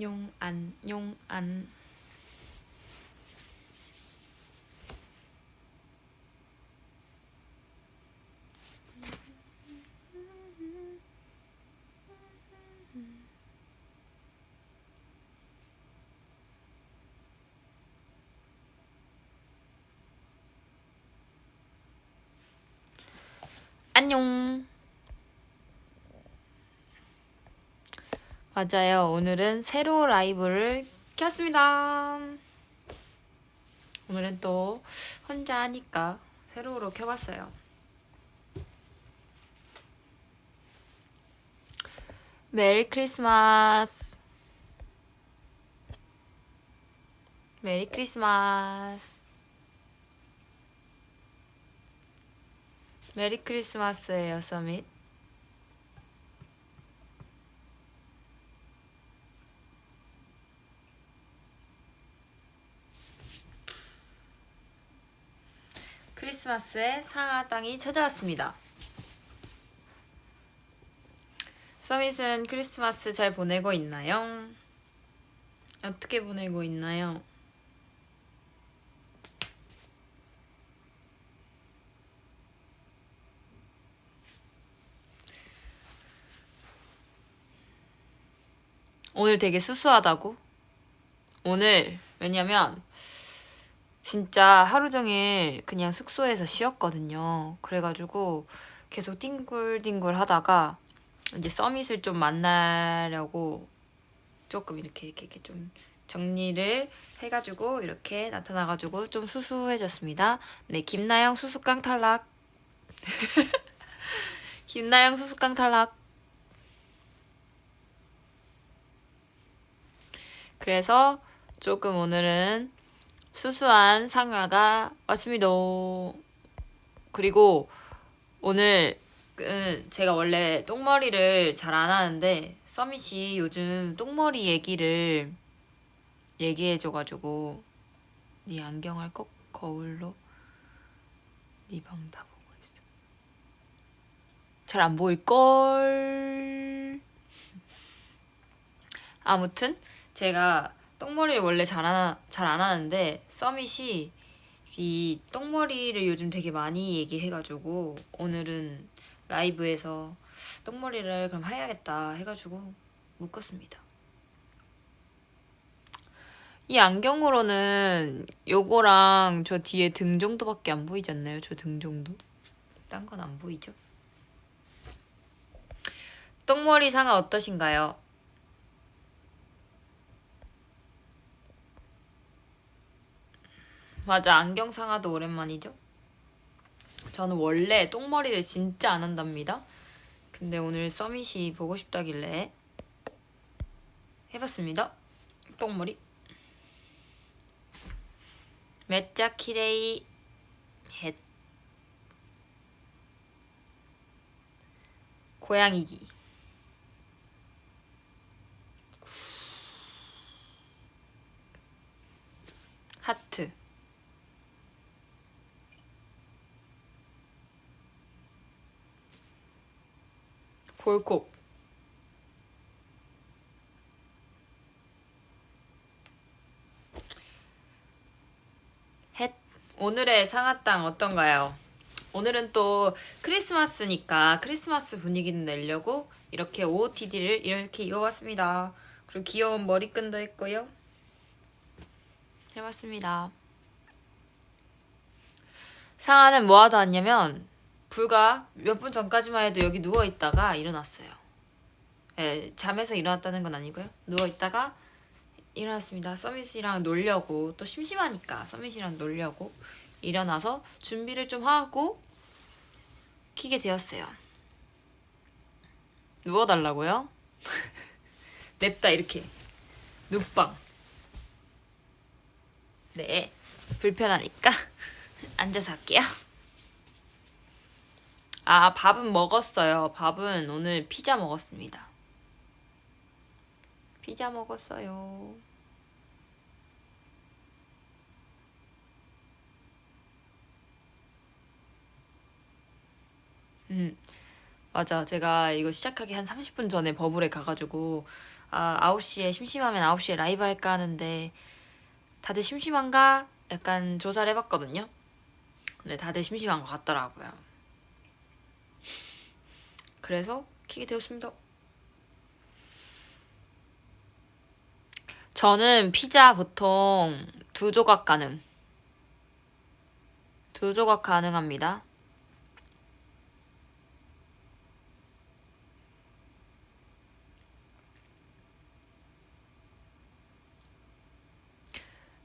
용안 용안. 안녕. 맞아요. 오늘은 새로 라이브를 켰습니다. 오늘은 또 혼자 하니까 새로로 켜봤어요. 메리 크리스마스. 메리 크리스마스. 메리 크리스마스예요, 서밋. 크리스마스에 상하땅이 찾아왔습니다. 서밋은 크리스마스 잘 보내고 있나요? 어떻게 보내고 있나요? 오늘 되게 수수하다고? 오늘 왜냐면 진짜 하루 종일 그냥 숙소에서 쉬었거든요. 그래가지고 계속 뒹굴뒹굴 하다가 이제 서밋을 좀 만나려고 조금 이렇게 좀 정리를 해가지고 이렇게 나타나가지고 좀 수수해졌습니다. 네, 김나영 수수깡 탈락. 김나영 수수깡 탈락. 그래서 조금 오늘은 수수한 상아가 왔습니다. 그리고 오늘 제가 원래 똥머리를 잘 안 하는데 서밋이 요즘 똥머리 얘기를 얘기해줘가지고 네 안경을 꼭 거울로 네 방 다 보고 있어. 잘 안 보일걸. 아무튼 제가 똥머리를 원래 잘 안 하는데 서밋이 이 똥머리를 요즘 되게 많이 얘기해가지고 오늘은 라이브에서 똥머리를 그럼 해야겠다 해가지고 묶었습니다. 이 안경으로는 요거랑 저 뒤에 등 정도밖에 안 보이지 않나요? 저 등 정도? 딴 건 안 보이죠? 똥머리 상아 어떠신가요? 맞아, 안경 상아도 오랜만이죠? 저는 원래 똥머리를 진짜 안 한답니다. 근데 오늘 서밋이 보고 싶다길래 해봤습니다. 똥머리. 메짜 키레이 헷. 고양이기. 하트. 볼콕. 헷. 오늘의 상하땅 어떤가요? 오늘은 또 크리스마스니까 크리스마스 분위기는 내려고 이렇게 OOTD를 이렇게 입어봤습니다. 그리고 귀여운 머리끈도 했고요. 해봤습니다. 상아는 뭐하다 왔냐면 불과 몇 분 전까지만 해도 여기 누워있다가 일어났어요. 예, 잠에서 일어났다는 건 아니고요. 누워있다가 일어났습니다. 서밋이랑 놀려고, 또 심심하니까 서밋이랑 놀려고 일어나서 준비를 좀 하고 키게 되었어요. 누워달라고요? 냅다 이렇게 눕방. 네, 불편하니까 앉아서 할게요. 아, 밥은 먹었어요. 밥은 오늘 피자 먹었습니다. 피자 먹었어요. 맞아. 제가 이거 시작하기 한 30분 전에 버블에 가가지고 9시에 심심하면 9시에 라이브 할까 하는데 다들 심심한가? 약간 조사를 해봤거든요. 근데 다들 심심한 것 같더라고요. 그래서 키게 되었습니다. 저는 피자 보통 2조각 가능. 2조각 가능합니다.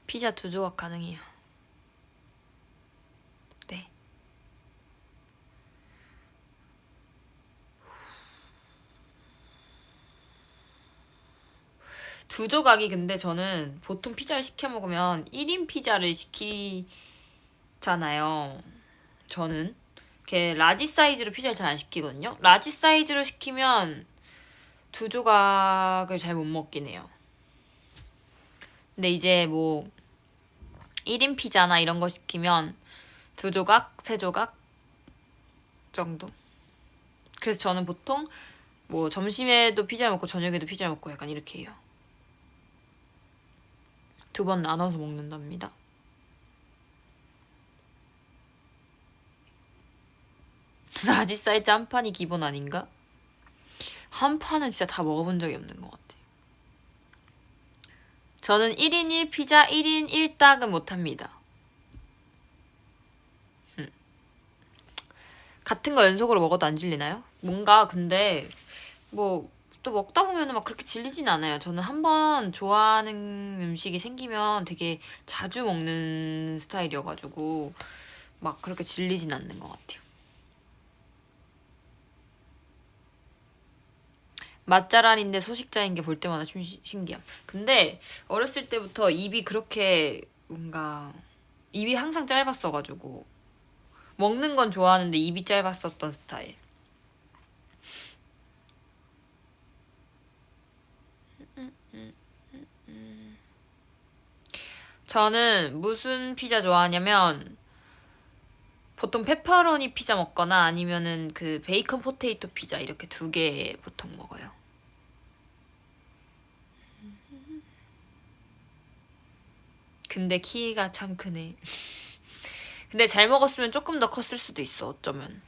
피자 2조각 가능해요. 네. 두 조각이 근데 저는 보통 피자를 시켜 먹으면 1인 피자를 시키잖아요. 저는 이렇게 라지 사이즈로 피자를 잘 안 시키거든요. 라지 사이즈로 시키면 2조각을 잘 못 먹긴 해요. 근데 이제 뭐 1인 피자나 이런 거 시키면 2조각, 3조각 정도. 그래서 저는 보통 뭐 점심에도 피자 먹고 저녁에도 피자 먹고 약간 이렇게 해요. 2번 나눠서 먹는답니다. 라지 사이즈 한 판이 기본 아닌가? 한 판은 진짜 다 먹어본 적이 없는 것 같아요. 저는 1인 1피자 1인 1닭은 못합니다. 같은 거 연속으로 먹어도 안 질리나요? 뭔가 근데 뭐 또 먹다 보면은 막 그렇게 질리진 않아요. 저는 한번 좋아하는 음식이 생기면 되게 자주 먹는 스타일이어가지고 막 그렇게 질리진 않는 것 같아요. 맛잘알인데 소식자인 게 볼 때마다 좀 신기함. 근데 어렸을 때부터 입이 그렇게 뭔가 입이 항상 짧았어가지고 먹는 건 좋아하는데 입이 짧았었던 스타일. 저는 무슨 피자 좋아하냐면 보통 페퍼로니 피자 먹거나 아니면은 그 베이컨 포테이토 피자 이렇게 2개 보통 먹어요. 근데 키가 참 크네. 근데 잘 먹었으면 조금 더 컸을 수도 있어, 어쩌면.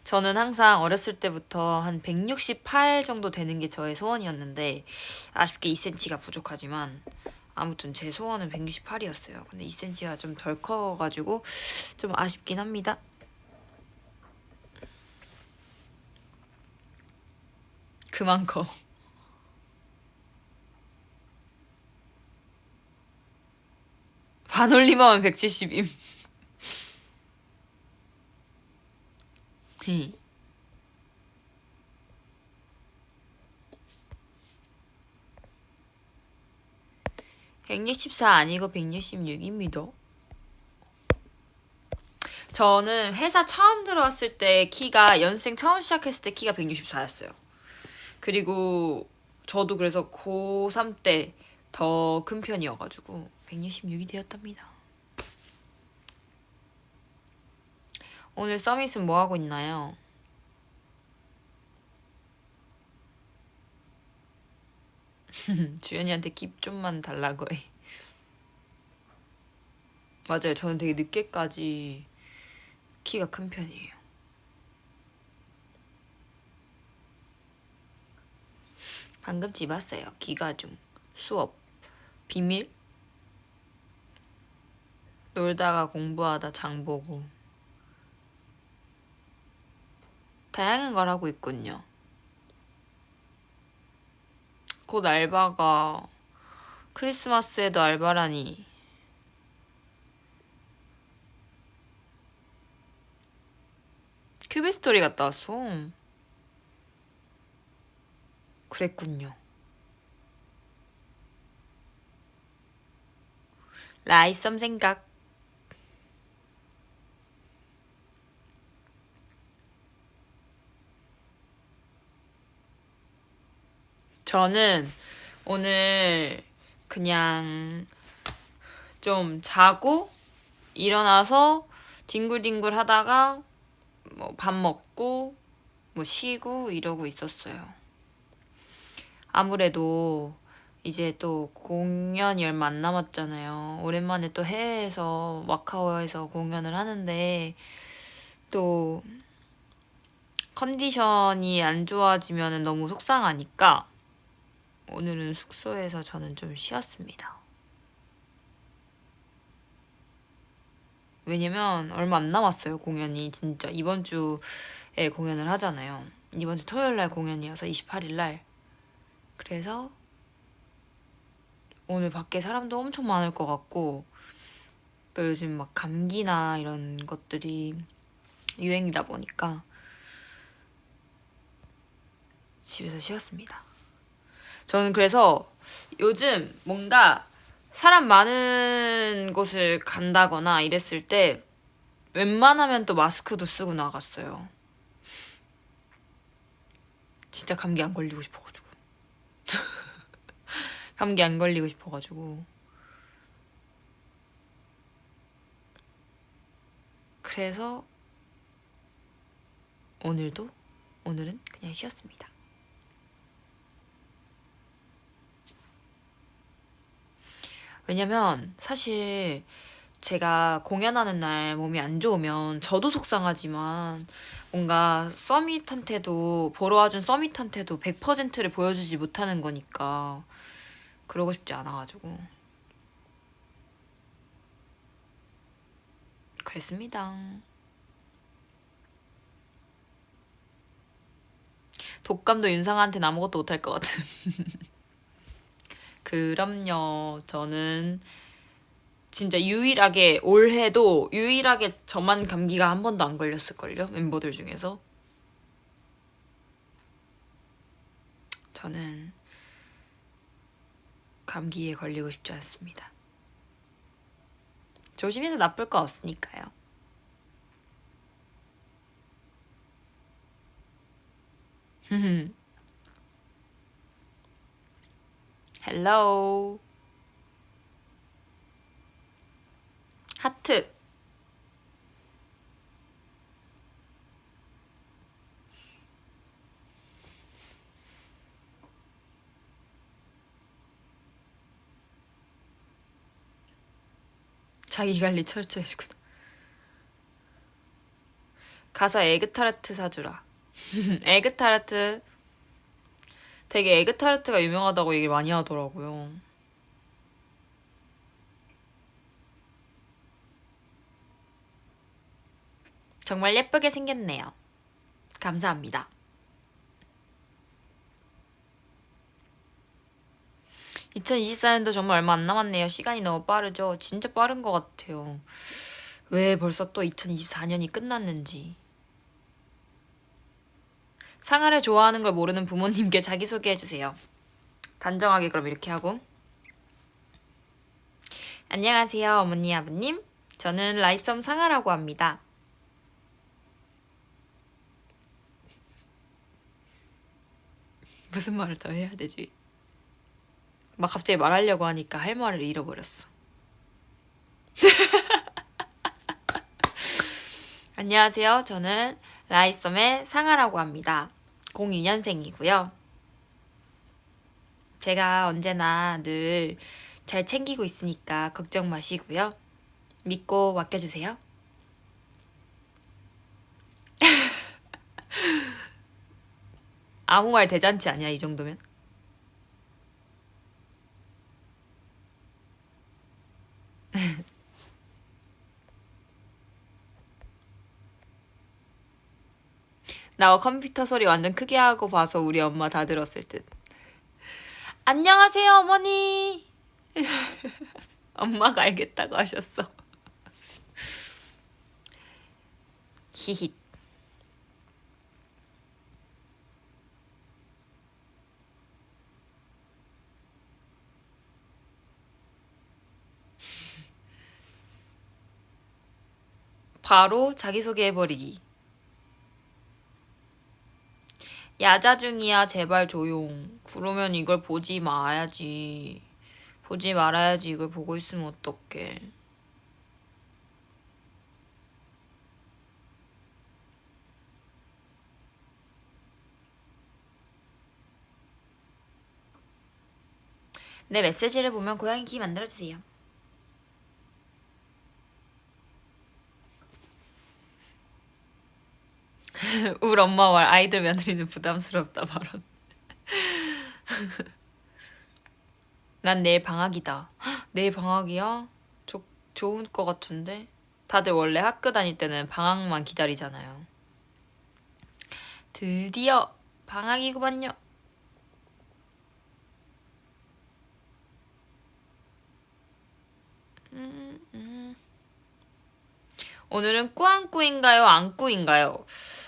저는 항상 어렸을 때부터 한 168 정도 되는 게 저의 소원이었는데 아쉽게 2cm가 부족하지만 아무튼 제 소원은 168이었어요. 근데 2cm가 좀 덜 커가지고 좀 아쉽긴 합니다. 그만 커. 반올림하면 170임. 164 아니고 166입니다. 저는 회사 처음 들어왔을 때 키가 연생 처음 시작했을 때 키가 164였어요. 그리고 저도 그래서 고3 때 더 큰 편이어가지고 166이 되었답니다. 오늘 서밋은 뭐 하고 있나요? 주연이한테 킵 좀만 달라고 해. 맞아요. 저는 되게 늦게까지 키가 큰 편이에요. 방금 집 왔어요. 기가중, 수업, 비밀, 놀다가 공부하다 장 보고 다양한 걸 하고 있군요. 곧 알바가 크리스마스에도 알바라니. 큐비스토리 갔다 왔어. 그랬군요. 라이썸 생각. 저는 오늘 그냥 좀 자고 일어나서 뒹굴뒹굴 하다가 뭐 밥 먹고 뭐 쉬고 이러고 있었어요. 아무래도 이제 또 공연이 얼마 안 남았잖아요. 오랜만에 또 해외에서 마카오에서 공연을 하는데 또 컨디션이 안 좋아지면 너무 속상하니까 오늘은 숙소에서 저는 좀 쉬었습니다. 왜냐면 얼마 안 남았어요, 공연이. 진짜 이번 주에 공연을 하잖아요. 이번 주 토요일 날 공연이어서 28일 날. 그래서 오늘 밖에 사람도 엄청 많을 것 같고 또 요즘 막 감기나 이런 것들이 유행이다 보니까 집에서 쉬었습니다. 저는 그래서 요즘 뭔가 사람 많은 곳을 간다거나 이랬을 때 웬만하면 또 마스크도 쓰고 나갔어요. 진짜 감기 안 걸리고 싶어가지고. 감기 안 걸리고 싶어가지고. 그래서 오늘은 그냥 쉬었습니다. 왜냐면 사실 제가 공연하는 날 몸이 안 좋으면 저도 속상하지만 뭔가 서밋한테도 보러 와준 서밋한테도 100%를 보여주지 못하는 거니까 그러고 싶지 않아가지고 그랬습니다. 독감도 윤상한테는 아무것도 못할 것 같은. 그럼요. 저는 진짜 유일하게 올해도 유일하게 저만 감기가 한 번도 안 걸렸을걸요. 멤버들 중에서. 저는 감기에 걸리고 싶지 않습니다. 조심해서 나쁠 거 없으니까요. 헬로우. 하트. 자기관리 철저히 해주구나. 가서 에그타르트 사주라. 에그타르트. 되게 에그타르트가 유명하다고 얘기 많이 하더라고요. 정말 예쁘게 생겼네요. 감사합니다. 2024년도 정말 얼마 안 남았네요. 시간이 너무 빠르죠? 진짜 빠른 것 같아요. 왜 벌써 또 2024년이 끝났는지. 상아를 좋아하는 걸 모르는 부모님께 자기소개해주세요. 단정하게 그럼 이렇게 하고. 안녕하세요, 어머니, 아버님. 저는 라이썸 상아라고 합니다. 무슨 말을 더 해야 되지? 막 갑자기 말하려고 하니까 할 말을 잃어버렸어. 안녕하세요. 저는 라이썸의 상아라고 합니다. 02년생이고요. 제가 언제나 늘 잘 챙기고 있으니까 걱정 마시고요. 믿고 맡겨주세요. 아무 말 대잔치 아니야, 이 정도면? 나 컴퓨터 소리 완전 크게 하고 봐서 우리 엄마 다 들었을 듯. 안녕하세요, 어머니. 엄마가 알겠다고 하셨어. 히힛. 바로 자기소개해버리기. 야자 중이야, 제발 조용. 그러면 이걸 보지 말아야지. 보지 말아야지. 이걸 보고 있으면 어떡해. 내 메시지를 보면 고양이 귀 만들어주세요. 울 엄마 말 아이들 며느리는 부담스럽다 발언. 난 내일 방학이다. 내일 방학이야? 좋을 것 같은데? 다들 원래 학교 다닐 때는 방학만 기다리잖아요. 드디어 방학이구만요. 오늘은 꾸안꾸인가요? 안꾸인가요?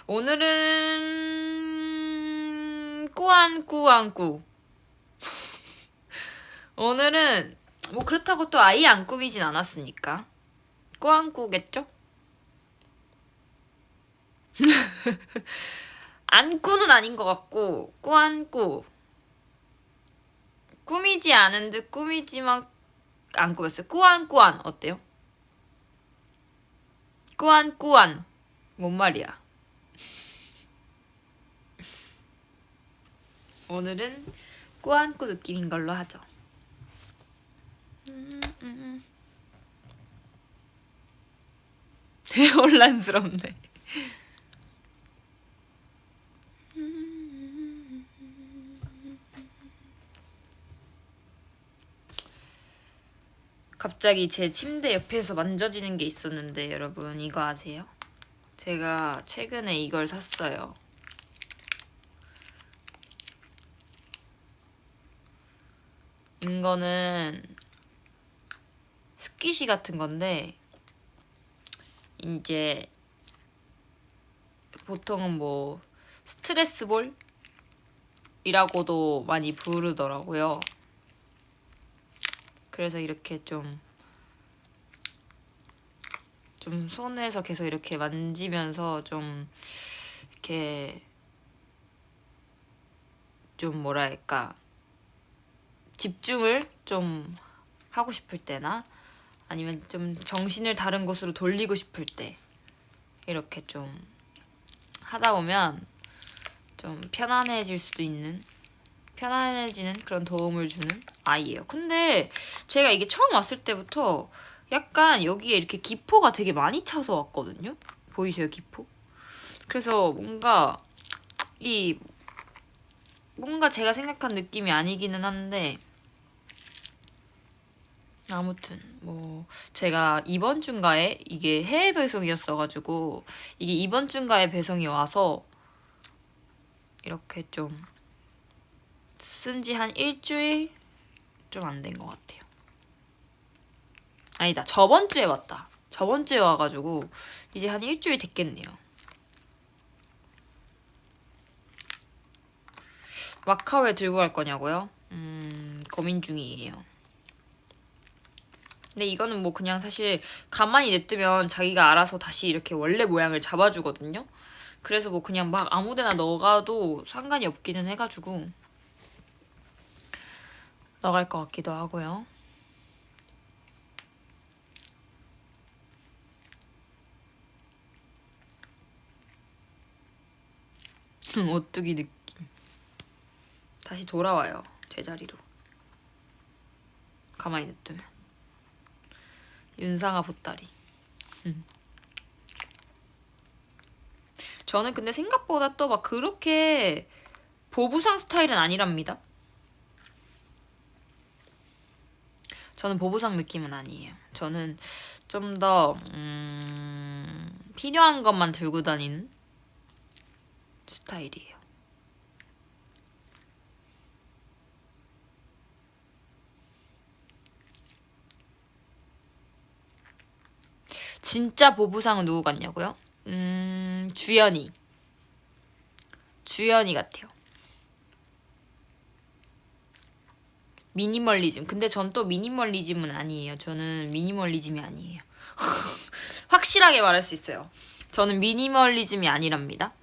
오늘은 꾸안꾸. 오늘은 뭐 그렇다고 또 아예 안 꾸미진 않았으니까 꾸안꾸겠죠? 안꾸는 아닌 것 같고 꾸안꾸. 꾸미지 않은 듯 꾸미지만 안 꾸몄어요. 꾸안 어때요? 꾸안 뭔 말이야? 오늘은 꾸안꾸 느낌인 걸로 하죠. 되게 혼란스럽네. 갑자기 제 침대 옆에서 만져지는 게 있었는데 여러분 이거 아세요? 제가 최근에 이걸 샀어요. 이거는 스키시 같은 건데 이제 보통은 뭐 스트레스볼이라고도 많이 부르더라고요. 그래서 이렇게 좀 손에서 계속 이렇게 만지면서 좀 이렇게 좀 뭐랄까 집중을 좀 하고 싶을 때나 아니면 좀 정신을 다른 곳으로 돌리고 싶을 때 이렇게 좀 하다 보면 좀 편안해지는 그런 도움을 주는 아이예요. 근데 제가 이게 처음 왔을 때부터 약간 여기에 이렇게 기포가 되게 많이 차서 왔거든요. 보이세요, 기포? 그래서 뭔가 제가 생각한 느낌이 아니기는 한데 아무튼 뭐 제가 이번 주인가에 이게 해외 배송이었어가지고 이게 이번 주인가에 배송이 와서 이렇게 좀 쓴지 한 일주일 좀 안 된 것 같아요. 아니다, 저번 주에 왔다. 저번 주에 와가지고 이제 한 일주일 됐겠네요. 마카오에 들고 갈 거냐고요? 고민 중이에요. 근데 이거는 뭐 그냥 사실 가만히 냅두면 자기가 알아서 다시 이렇게 원래 모양을 잡아주거든요. 그래서 뭐 그냥 막 아무데나 넣어가도 상관이 없기는 해가지고 넣어갈 것 같기도 하고요. 오뚜기 느낌. 다시 돌아와요, 제자리로. 가만히 냅두면. 윤상아 보따리. 저는 근데 생각보다 또 막 그렇게 보부상 스타일은 아니랍니다. 저는 보부상 느낌은 아니에요. 저는 좀 더 필요한 것만 들고 다니는 스타일이에요. 진짜 보부상은 누구 같냐고요? 주연이 같아요. 미니멀리즘. 근데 전 또 미니멀리즘은 아니에요. 저는 미니멀리즘이 아니에요. 확실하게 말할 수 있어요. 저는 미니멀리즘이 아니랍니다.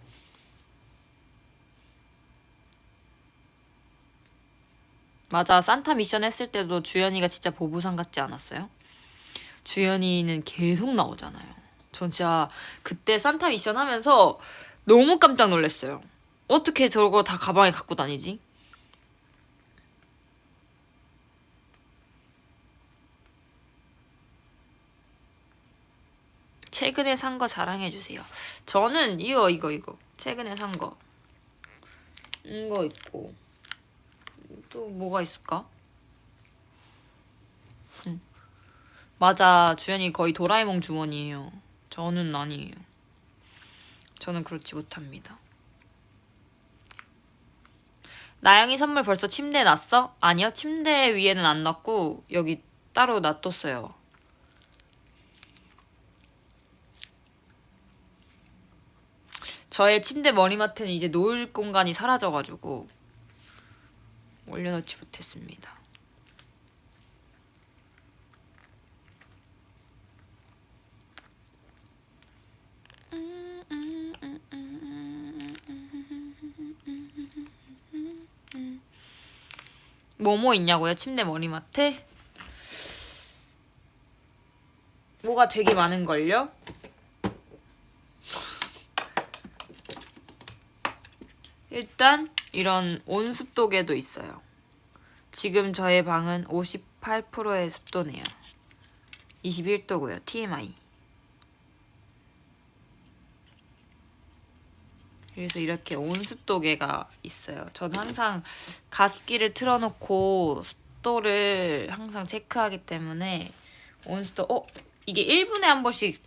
맞아, 산타 미션 했을 때도 주연이가 진짜 보부상 같지 않았어요? 주연이는 계속 나오잖아요. 전 진짜 그때 산타 미션 하면서 너무 깜짝 놀랐어요. 어떻게 저거 다 가방에 갖고 다니지? 최근에 산 거 자랑해주세요. 저는 이거 최근에 산 거 이거 있고 또 뭐가 있을까? 맞아, 주연이 거의 도라에몽 주머니예요. 저는 아니에요. 저는 그렇지 못합니다. 나영이 선물 벌써 침대에 놨어? 아니요, 침대 위에는 안 놨고 여기 따로 놔뒀어요. 저의 침대 머리맡에는 이제 놓을 공간이 사라져가지고 올려놓지 못했습니다. 뭐뭐 있냐고요? 침대 머리맡에? 뭐가 되게 많은걸요? 일단 이런 온습도계도 있어요. 지금 저의 방은 58%의 습도네요. 21도고요. TMI. 그래서 이렇게 온습도계가 있어요. 저는 항상 가습기를 틀어놓고 습도를 항상 체크하기 때문에 온습도 이게 1분에 한 번씩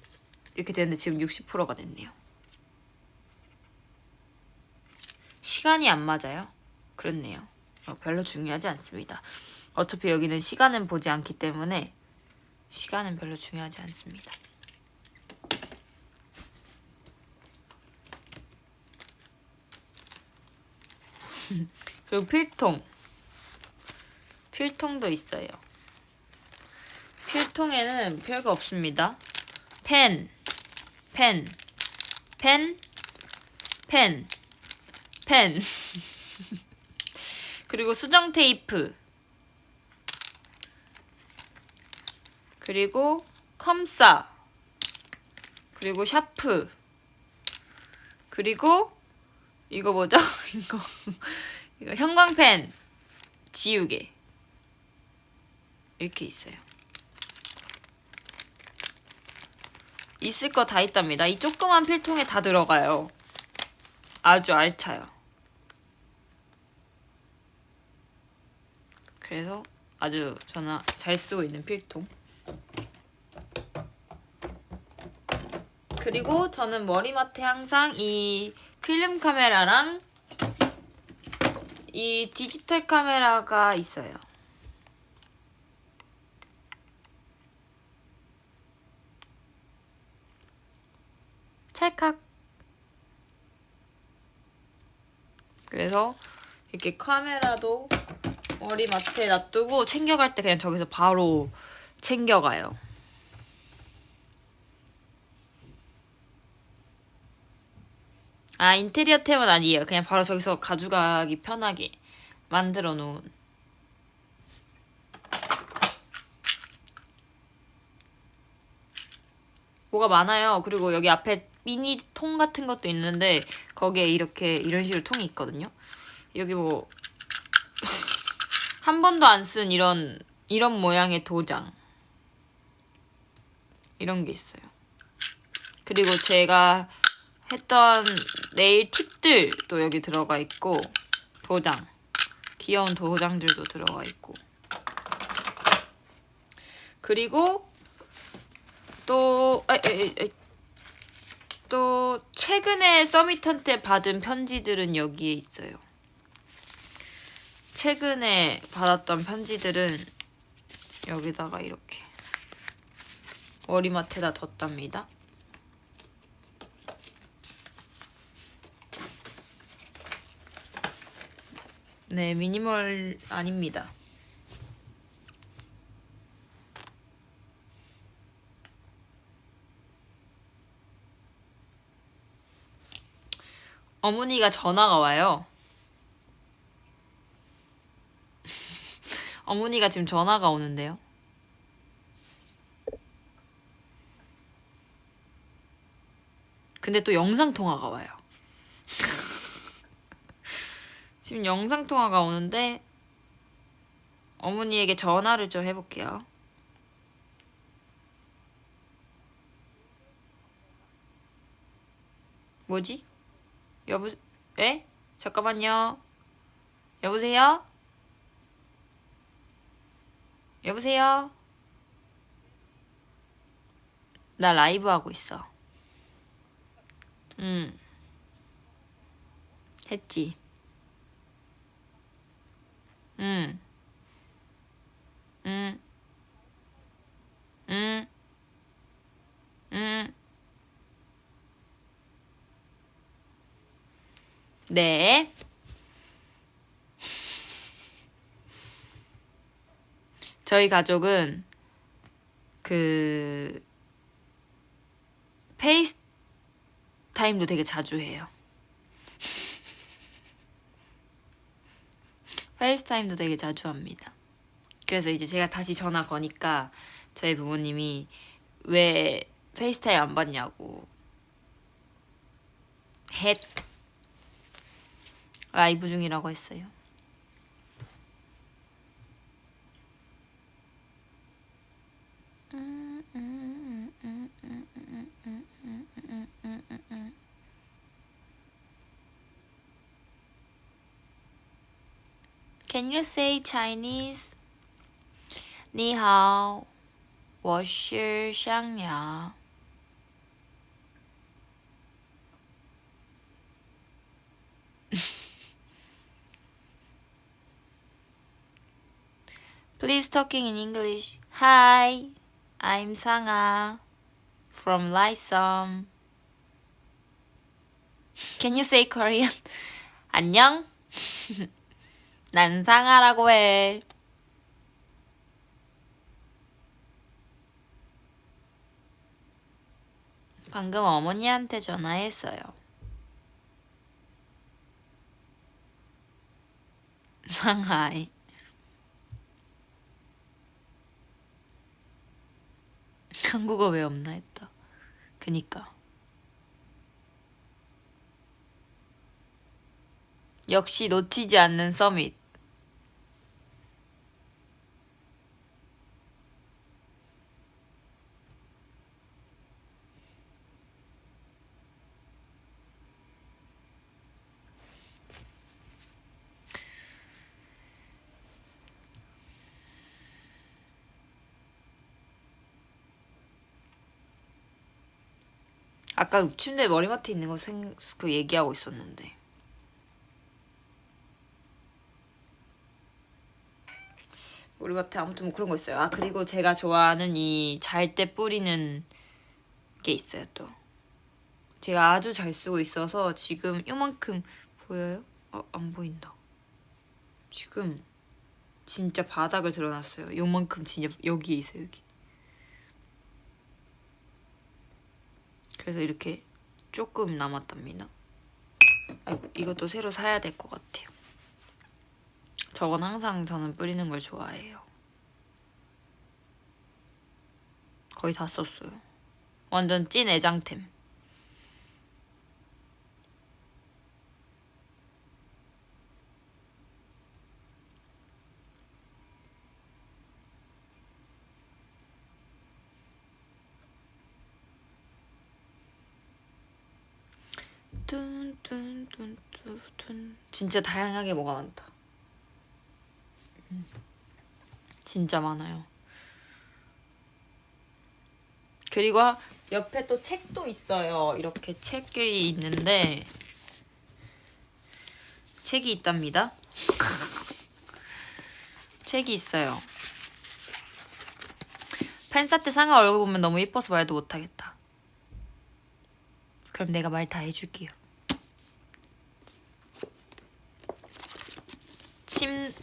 이렇게 되는데 지금 60%가 됐네요. 시간이 안 맞아요? 그렇네요. 별로 중요하지 않습니다. 어차피 여기는 시간은 보지 않기 때문에 시간은 별로 중요하지 않습니다. 그리고 필통도 있어요. 필통에는 별거 없습니다. 펜, 그리고 수정 테이프, 그리고 컴싸, 그리고 샤프, 그리고 이거 뭐죠? 이거 형광펜, 지우개 이렇게 있어요. 있을 거 다 있답니다. 이 조그만 필통에 다 들어가요. 아주 알차요. 그래서 아주 저는 잘 쓰고 있는 필통. 그리고 저는 머리맡에 항상 이 필름 카메라랑 이 디지털 카메라가 있어요. 찰칵. 그래서 이렇게 카메라도 머리맡에 놔두고 챙겨갈 때 그냥 저기서 바로 챙겨가요. 아, 인테리어 템은 아니에요. 그냥 바로 저기서 가져가기 편하게 만들어 놓은. 뭐가 많아요. 그리고 여기 앞에 미니 통 같은 것도 있는데 거기에 이렇게 이런 식으로 통이 있거든요. 여기 뭐 한 번도 안 쓴 이런 모양의 도장 이런 게 있어요. 그리고 제가 했던 네일 팁들도 여기 들어가 있고 도장, 귀여운 도장들도 들어가 있고, 그리고 또 최근에 서밋한테 받은 편지들은 여기에 있어요. 최근에 받았던 편지들은 여기다가 이렇게 머리맡에다 뒀답니다. 네, 미니멀 아닙니다. 어머니가 전화가 와요. 어머니가 지금 전화가 오는데요. 근데 또 영상통화가 와요. 지금 영상통화가 오는데 어머니에게 전화를 좀 해볼게요. 뭐지? 에? 잠깐만요. 여보세요? 여보세요? 나 라이브 하고 있어. 했지. 응, 응, 응, 응. 네. 저희 가족은 그 페이스타임도 되게 자주 해요. 페이스타임도 되게 자주 합니다. 그래서 이제 제가 다시 전화 거니까 저희 부모님이 왜 페이스타임 안 받냐고 헷 라이브 중이라고 했어요. Can you say Chinese? 你好，我是香瑶。Please talking in English. Hi, I'm Sangha from Lysum. Can you say Korean? 안녕. 난 상아라고 해. 방금 어머니한테 전화했어요. 상하이. 한국어 왜 없나 했다. 그니까. 역시 놓치지 않는 서밋. 아까 침대 머리맡에 있는 거 그 얘기하고 있었는데. 머리맡에 아무튼 뭐 그런 거 있어요. 아 그리고 제가 좋아하는 이 잘 때 뿌리는 게 있어요 또. 제가 아주 잘 쓰고 있어서 지금 요만큼 보여요? 안 보인다. 지금 진짜 바닥을 드러났어요. 요만큼 진짜 여기에 있어요 여기. 그래서 이렇게 조금 남았답니다. 아이고 이것도 새로 사야 될 것 같아요. 저건 항상 저는 뿌리는 걸 좋아해요. 거의 다 썼어요. 완전 찐 애장템. 뚠뚠뚠뚠뚠 진짜 다양하게 뭐가 많다. 진짜 많아요. 그리고 옆에 또 책도 있어요. 이렇게 책이 있는데 책이 있답니다. 책이 있어요. 팬사 때 상아 얼굴 보면 너무 예뻐서 말도 못하겠다. 그럼 내가 말 다 해줄게요.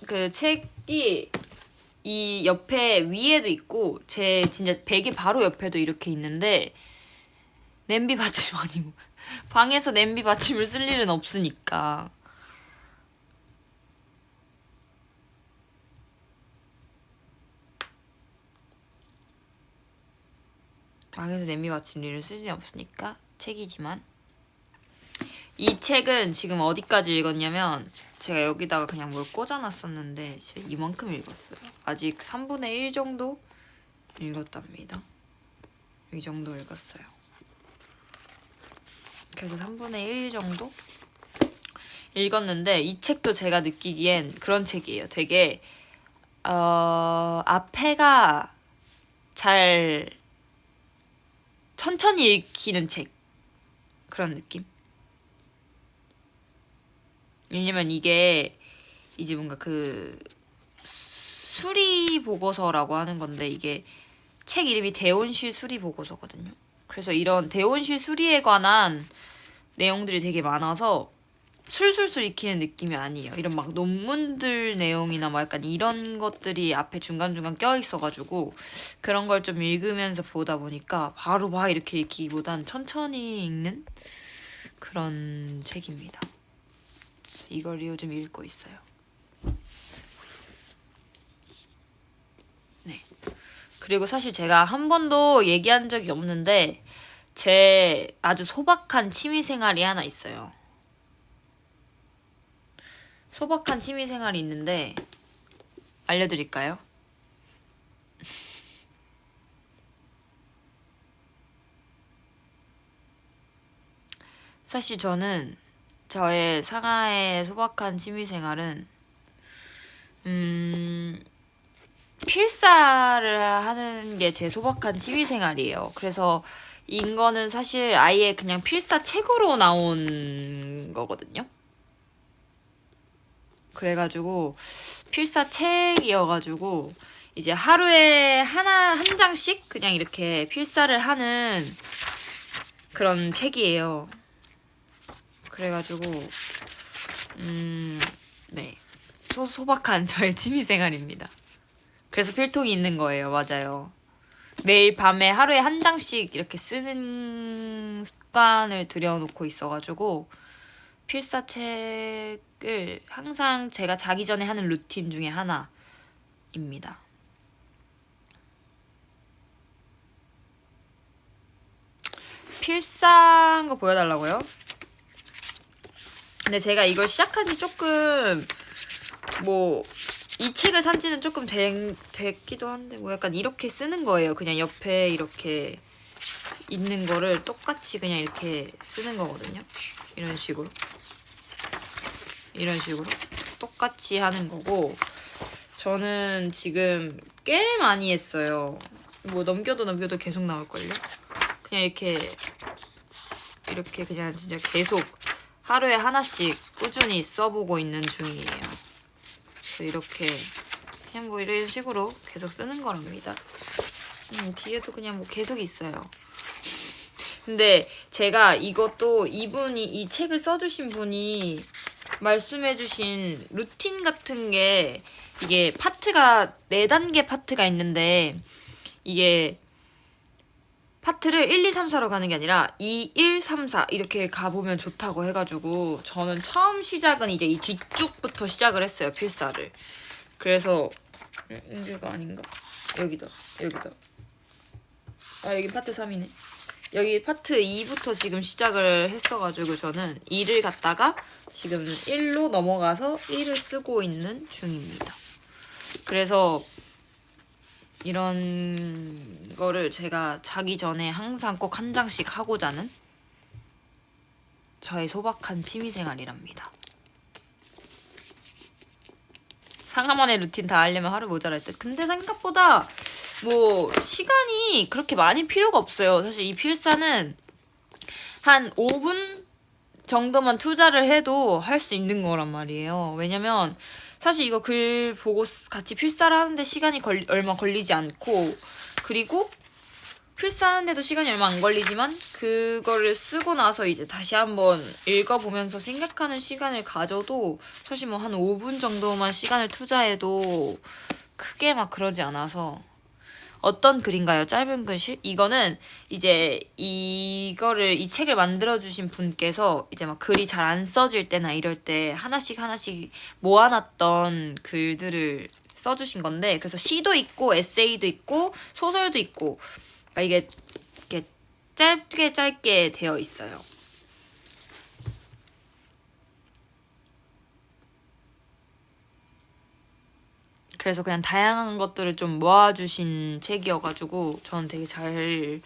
그 책이 이 옆에 위에도 있고 제 진짜 베개 바로 옆에도 이렇게 있는데 냄비 받침 아니고 방에서 냄비 받침을 쓸 일은 없으니까 방에서 냄비 받침 일을 쓸 일이 없으니까 책이지만 이 책은 지금 어디까지 읽었냐면 제가 여기다가 그냥 뭘 꽂아놨었는데 제가 이만큼 읽었어요. 아직 3분의 1 정도 읽었답니다. 이 정도 읽었어요. 그래서 3분의 1 정도 읽었는데 이 책도 제가 느끼기엔 그런 책이에요. 되게 앞에가 잘 천천히 읽히는 책 그런 느낌. 왜냐면 이게 이제 뭔가 그 수리 보고서라고 하는 건데 이게 책 이름이 대온실 수리 보고서거든요. 그래서 이런 대온실 수리에 관한 내용들이 되게 많아서 술술술 익히는 느낌이 아니에요. 이런 막 논문들 내용이나 막 약간 이런 것들이 앞에 중간중간 껴있어가지고 그런 걸 좀 읽으면서 보다 보니까 바로 막 이렇게 읽기보단 천천히 읽는 그런 책입니다. 이걸 요즘 읽고 있어요. 네. 그리고 사실 제가 한 번도 얘기한 적이 없는데 제 아주 소박한 취미생활이 하나 있어요. 소박한 취미생활이 있는데 알려드릴까요? 사실 저는 저의 상하의 소박한 취미생활은 필사를 하는 게 제 소박한 취미생활이에요. 그래서 이거는 사실 아예 그냥 필사 책으로 나온 거거든요. 그래가지고 필사 책이어가지고 이제 하루에 한 장씩 그냥 이렇게 필사를 하는 그런 책이에요. 그래가지고 네, 소박한 저의 취미생활입니다. 그래서 필통이 있는 거예요. 맞아요. 매일 밤에 하루에 한 장씩 이렇게 쓰는 습관을 들여놓고 있어가지고 필사책을 항상 제가 자기 전에 하는 루틴 중에 하나입니다. 필사한 거 보여달라고요? 근데 제가 이걸 시작한 지 조금 이 책을 산 지는 조금 됐기도 한데 약간 이렇게 쓰는 거예요. 그냥 옆에 이렇게 있는 거를 똑같이 그냥 이렇게 쓰는 거거든요. 이런 식으로 똑같이 하는 거고 저는 지금 꽤 많이 했어요. 넘겨도 계속 나올걸요? 그냥 이렇게 그냥 진짜 계속 하루에 하나씩 꾸준히 써보고 있는 중이에요. 이렇게 그냥 이런 식으로 계속 쓰는 거랍니다. 뒤에도 그냥 계속 있어요. 근데 제가 이것도 이 책을 써주신 분이 말씀해주신 루틴 같은 게 이게 파트가 4단계 파트가 있는데 이게 파트를 1, 2, 3, 4로 가는 게 아니라 2, 1, 3, 4 이렇게 가보면 좋다고 해가지고 저는 처음 시작은 이제 이 뒤쪽부터 시작을 했어요. 필사를. 그래서 여기가 아닌가? 여기다. 여기 파트 3이네. 여기 파트 2부터 지금 시작을 했어가지고 저는 2를 갖다가 지금 1로 넘어가서 1을 쓰고 있는 중입니다. 그래서 이런 거를 제가 자기 전에 항상 꼭 한 장씩 하고 자는 저의 소박한 취미생활이랍니다. 상하만의 루틴 다 알려면 하루 모자랄 듯. 근데 생각보다 시간이 그렇게 많이 필요가 없어요. 사실 이 필사는 한 5분 정도만 투자를 해도 할 수 있는 거란 말이에요. 왜냐면 사실 이거 글 보고 같이 필사를 하는데 시간이 얼마 걸리지 않고 그리고 필사하는데도 시간이 얼마 안 걸리지만 그거를 쓰고 나서 이제 다시 한번 읽어보면서 생각하는 시간을 가져도 사실 한 5분 정도만 시간을 투자해도 크게 막 그러지 않아서 어떤 글인가요? 짧은 글씨? 이거는 이제 이 책을 만들어주신 분께서 이제 막 글이 잘 안 써질 때나 이럴 때 하나씩 모아놨던 글들을 써주신 건데 그래서 시도 있고 에세이도 있고 소설도 있고 이게 짧게 되어 있어요. 그래서 그냥 다양한 것들을 좀 모아주신 책이어가지고 저는 되게 잘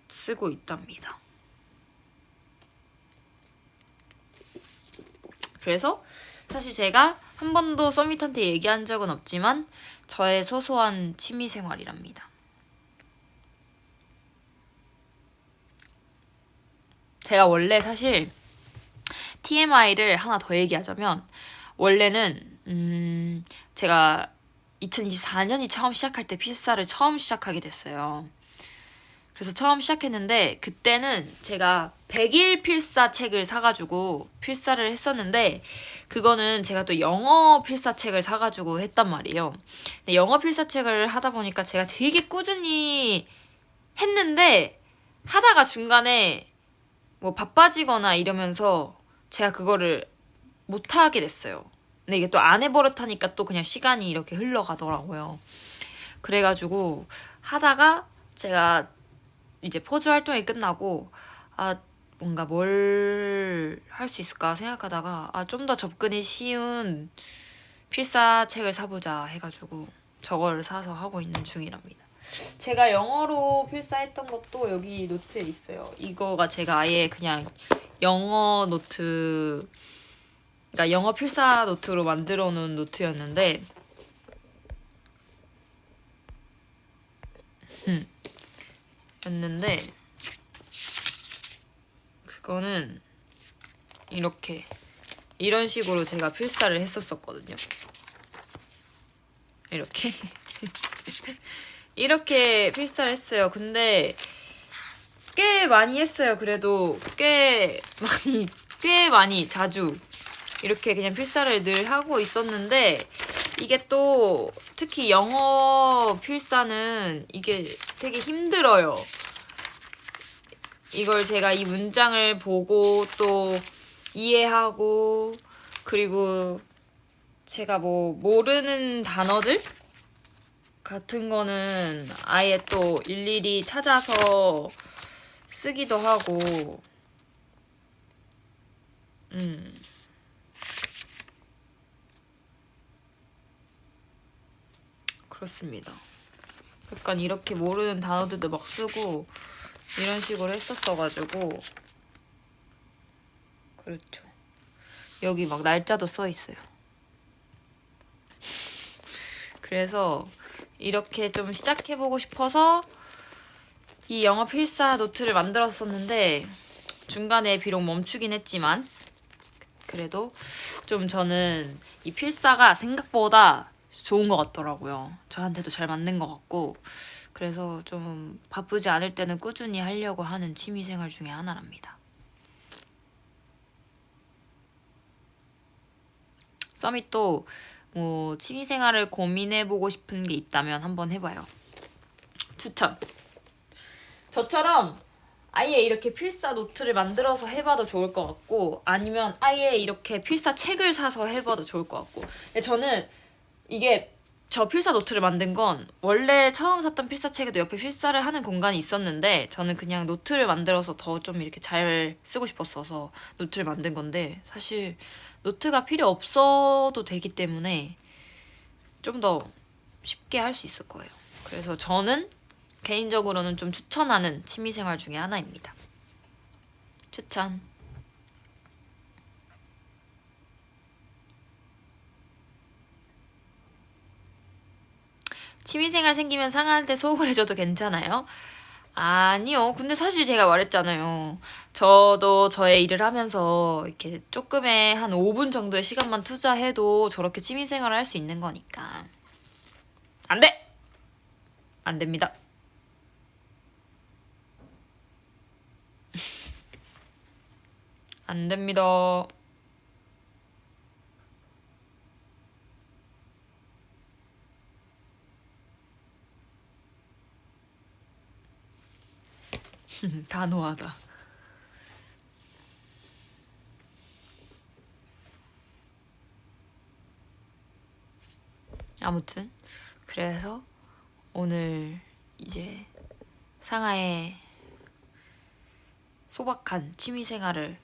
쓰고 있답니다. 그래서 사실 제가 한 번도 서밋한테 얘기한 적은 없지만 저의 소소한 취미생활이랍니다. 제가 원래 사실 TMI를 하나 더 얘기하자면 원래는 제가 2024년이 처음 시작할 때 필사를 처음 시작하게 됐어요. 그래서 처음 시작했는데 그때는 제가 100일 필사 책을 사가지고 필사를 했었는데 그거는 제가 또 영어 필사 책을 사가지고 했단 말이에요. 근데 영어 필사 책을 하다 보니까 제가 되게 꾸준히 했는데 하다가 중간에 뭐 바빠지거나 이러면서 제가 그거를 못하게 됐어요. 근데 이게 또 안 해버릇하니까 또 그냥 시간이 이렇게 흘러가더라고요. 그래가지고 하다가 제가 이제 포즈 활동이 끝나고 뭔가 뭘 할 수 있을까 생각하다가 좀 더 접근이 쉬운 필사책을 사보자 해가지고 저거를 사서 하고 있는 중이랍니다. 제가 영어로 필사했던 것도 여기 노트에 있어요. 이거가 제가 아예 그냥 영어 노트, 그러니까 영어 필사 노트로 만들어 놓은 노트였는데 그거는 이렇게 이런 식으로 제가 필사를 했었거든요. 이렇게 이렇게 필사를 했어요. 근데 꽤 많이 했어요. 그래도 꽤 많이 자주 이렇게 그냥 필사를 늘 하고 있었는데 이게 또 특히 영어 필사는 이게 되게 힘들어요. 이걸 제가 이 문장을 보고 또 이해하고 그리고 제가 뭐 모르는 단어들 같은 거는 아예 또 일일이 찾아서 쓰기도 하고 그렇습니다. 약간 이렇게 모르는 단어들도 막 쓰고 이런 식으로 했었어가지고 그렇죠. 여기 막 날짜도 써 있어요. 그래서 이렇게 좀 시작해보고 싶어서 이 영어 필사 노트를 만들었었는데 중간에 비록 멈추긴 했지만 그래도 좀 저는 이 필사가 생각보다 좋은 것 같더라고요. 저한테도 잘 맞는 것 같고 그래서 좀 바쁘지 않을 때는 꾸준히 하려고 하는 취미생활 중에 하나랍니다. 서밋도 뭐 취미생활을 고민해보고 싶은 게 있다면 한번 해봐요. 추천! 저처럼 아예 이렇게 필사 노트를 만들어서 해봐도 좋을 것 같고 아니면 아예 이렇게 필사 책을 사서 해봐도 좋을 것 같고 근데 저는 이게 저 필사 노트를 만든 건 원래 처음 샀던 필사 책에도 옆에 필사를 하는 공간이 있었는데 저는 그냥 노트를 만들어서 더 좀 이렇게 잘 쓰고 싶었어서 노트를 만든 건데 사실 노트가 필요 없어도 되기 때문에 좀 더 쉽게 할 수 있을 거예요. 그래서 저는 개인적으로는 좀 추천하는 취미생활 중에 하나입니다. 추천. 취미생활 생기면 상아한테 소홀 해줘도 괜찮아요? 아니요. 근데 사실 제가 말했잖아요. 저도 저의 일을 하면서 이렇게 조금의 한 5분 정도의 시간만 투자해도 저렇게 취미생활을 할 수 있는 거니까. 안 돼! 안 됩니다. 안 됩니다. 단호하다. 아무튼 그래서 오늘 이제 상하의 소박한 취미생활을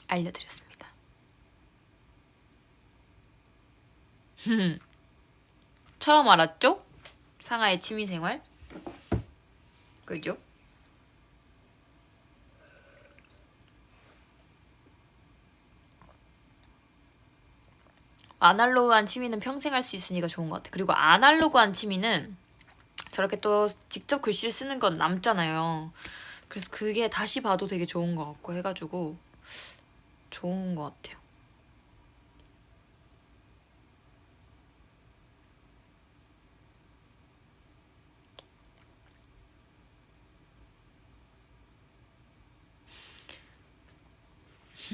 알려드렸습니다. 처음 알았죠? 상하의 취미생활? 그죠? 아날로그한 취미는 평생 할 수 있으니까 좋은 것 같아. 그리고 아날로그한 취미는 저렇게 또 직접 글씨를 쓰는 건 남잖아요. 그래서 그게 다시 봐도 되게 좋은 것 같고 해가지고 좋은 것 같아요.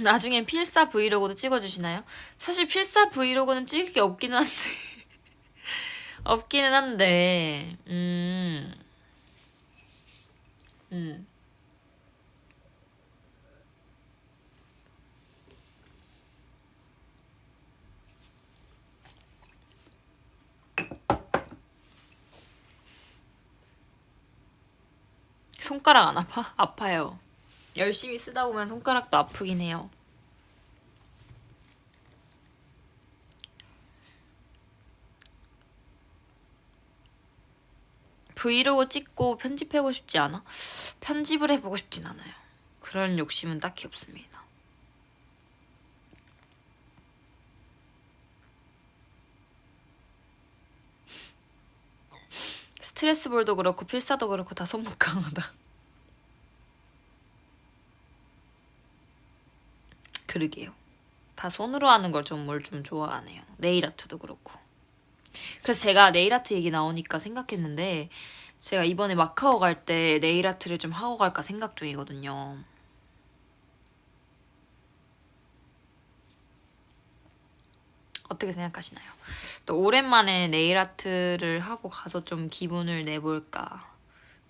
나중엔 필사 브이로그도 찍어주시나요? 사실 필사 브이로그는 찍을 게 없기는 한데 없기는 한데 음. 손가락 안 아파? 아파요. 열심히 쓰다 보면 손가락도 아프긴 해요. 브이로그 찍고 편집해보고 싶지 않아? 편집을 해보고 싶진 않아요. 그런 욕심은 딱히 없습니다. 스트레스볼도 그렇고 필사도 그렇고 다 손목 강하다. 그러게요. 다 손으로 하는 걸 좀 뭘 좀 좋아하네요. 네일 아트도 그렇고. 그래서 제가 네일 아트 얘기 나오니까 생각했는데 제가 이번에 마카오 갈 때 네일 아트를 좀 하고 갈까 생각 중이거든요. 어떻게 생각하시나요? 또 오랜만에 네일 아트를 하고 가서 좀 기분을 내볼까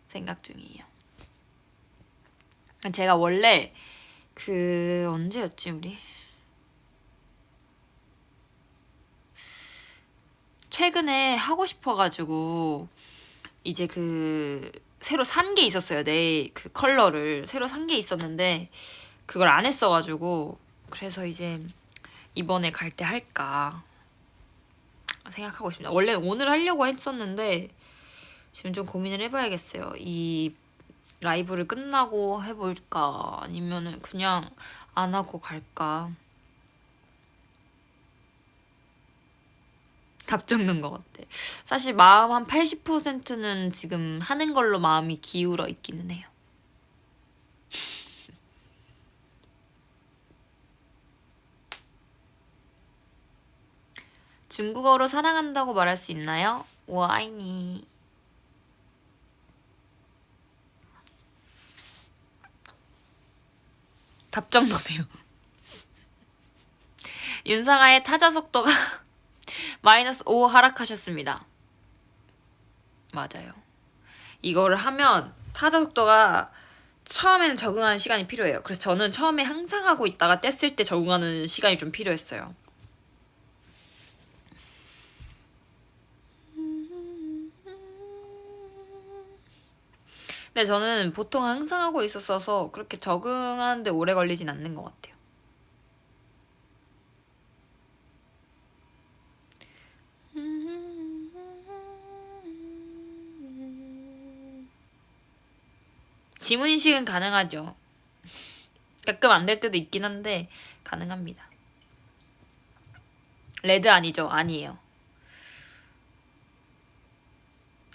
생각 중이에요. 제가 원래 그 언제였지 우리? 최근에 하고 싶어가지고 이제 그 새로 산 게 있었어요. 내 그 컬러를 새로 산 게 있었는데 그걸 안 했어가지고 그래서 이제 이번에 갈 때 할까 생각하고 있습니다. 원래 오늘 하려고 했었는데 지금 좀 고민을 해봐야겠어요. 이 라이브를 끝나고 해볼까 아니면은 그냥 안 하고 갈까. 답 적는 것 같아. 사실 마음 한 80%는 지금 하는 걸로 마음이 기울어 있기는 해요. 중국어로 사랑한다고 말할 수 있나요? 我爱你. 답정너네요. 윤상아의 타자 속도가 마이너스 5 하락하셨습니다. 맞아요. 이거를 하면 타자 속도가 처음에는 적응하는 시간이 필요해요. 그래서 저는 처음에 항상 하고 있다가 뗐을 때 적응하는 시간이 좀 필요했어요. 근데 저는 보통 항상 하고 있었어서 그렇게 적응하는데 오래 걸리진 않는 것 같아요. 지문인식은 가능하죠. 가끔 안 될 때도 있긴 한데 가능합니다. 레드 아니죠? 아니에요.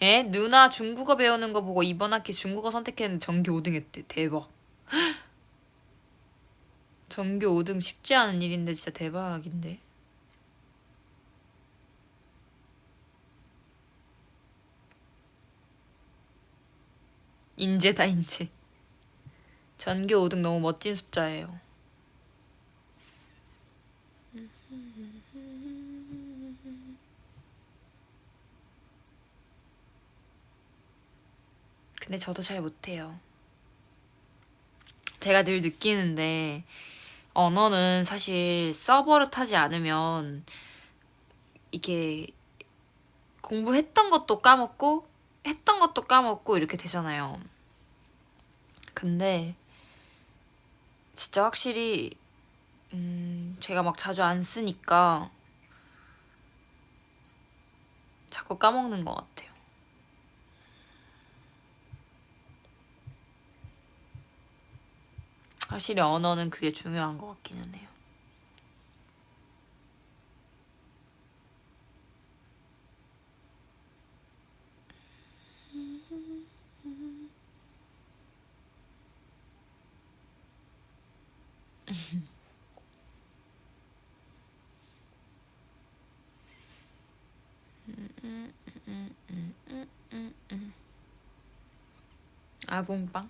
에? 누나 중국어 배우는 거 보고 이번 학기 중국어 선택했는데 전교 5등 했대. 대박. 전교 5등 쉽지 않은 일인데 진짜 대박인데. 인재다 인재. 전교 5등 너무 멋진 숫자예요. 근데 저도 잘 못해요. 제가 늘 느끼는데 언어는 사실 서버를 타지 않으면 이게 공부했던 것도 까먹고 했던 것도 까먹고 이렇게 되잖아요. 근데 진짜 확실히 제가 막 자주 안 쓰니까 자꾸 까먹는 것 같아요. 확실히 언어는 그게 중요한 것 같기는 해요. 아궁빵?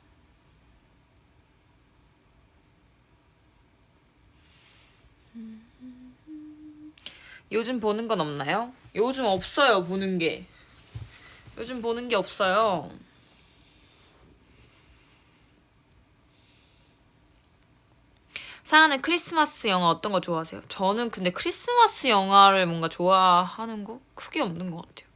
요즘 보는 건 없나요? 요즘 없어요, 보는 게. 요즘 보는 게 없어요. 상아는 크리스마스 영화 어떤 거 좋아하세요? 저는 근데 크리스마스 영화를 뭔가 좋아하는 거 크게 없는 것 같아요.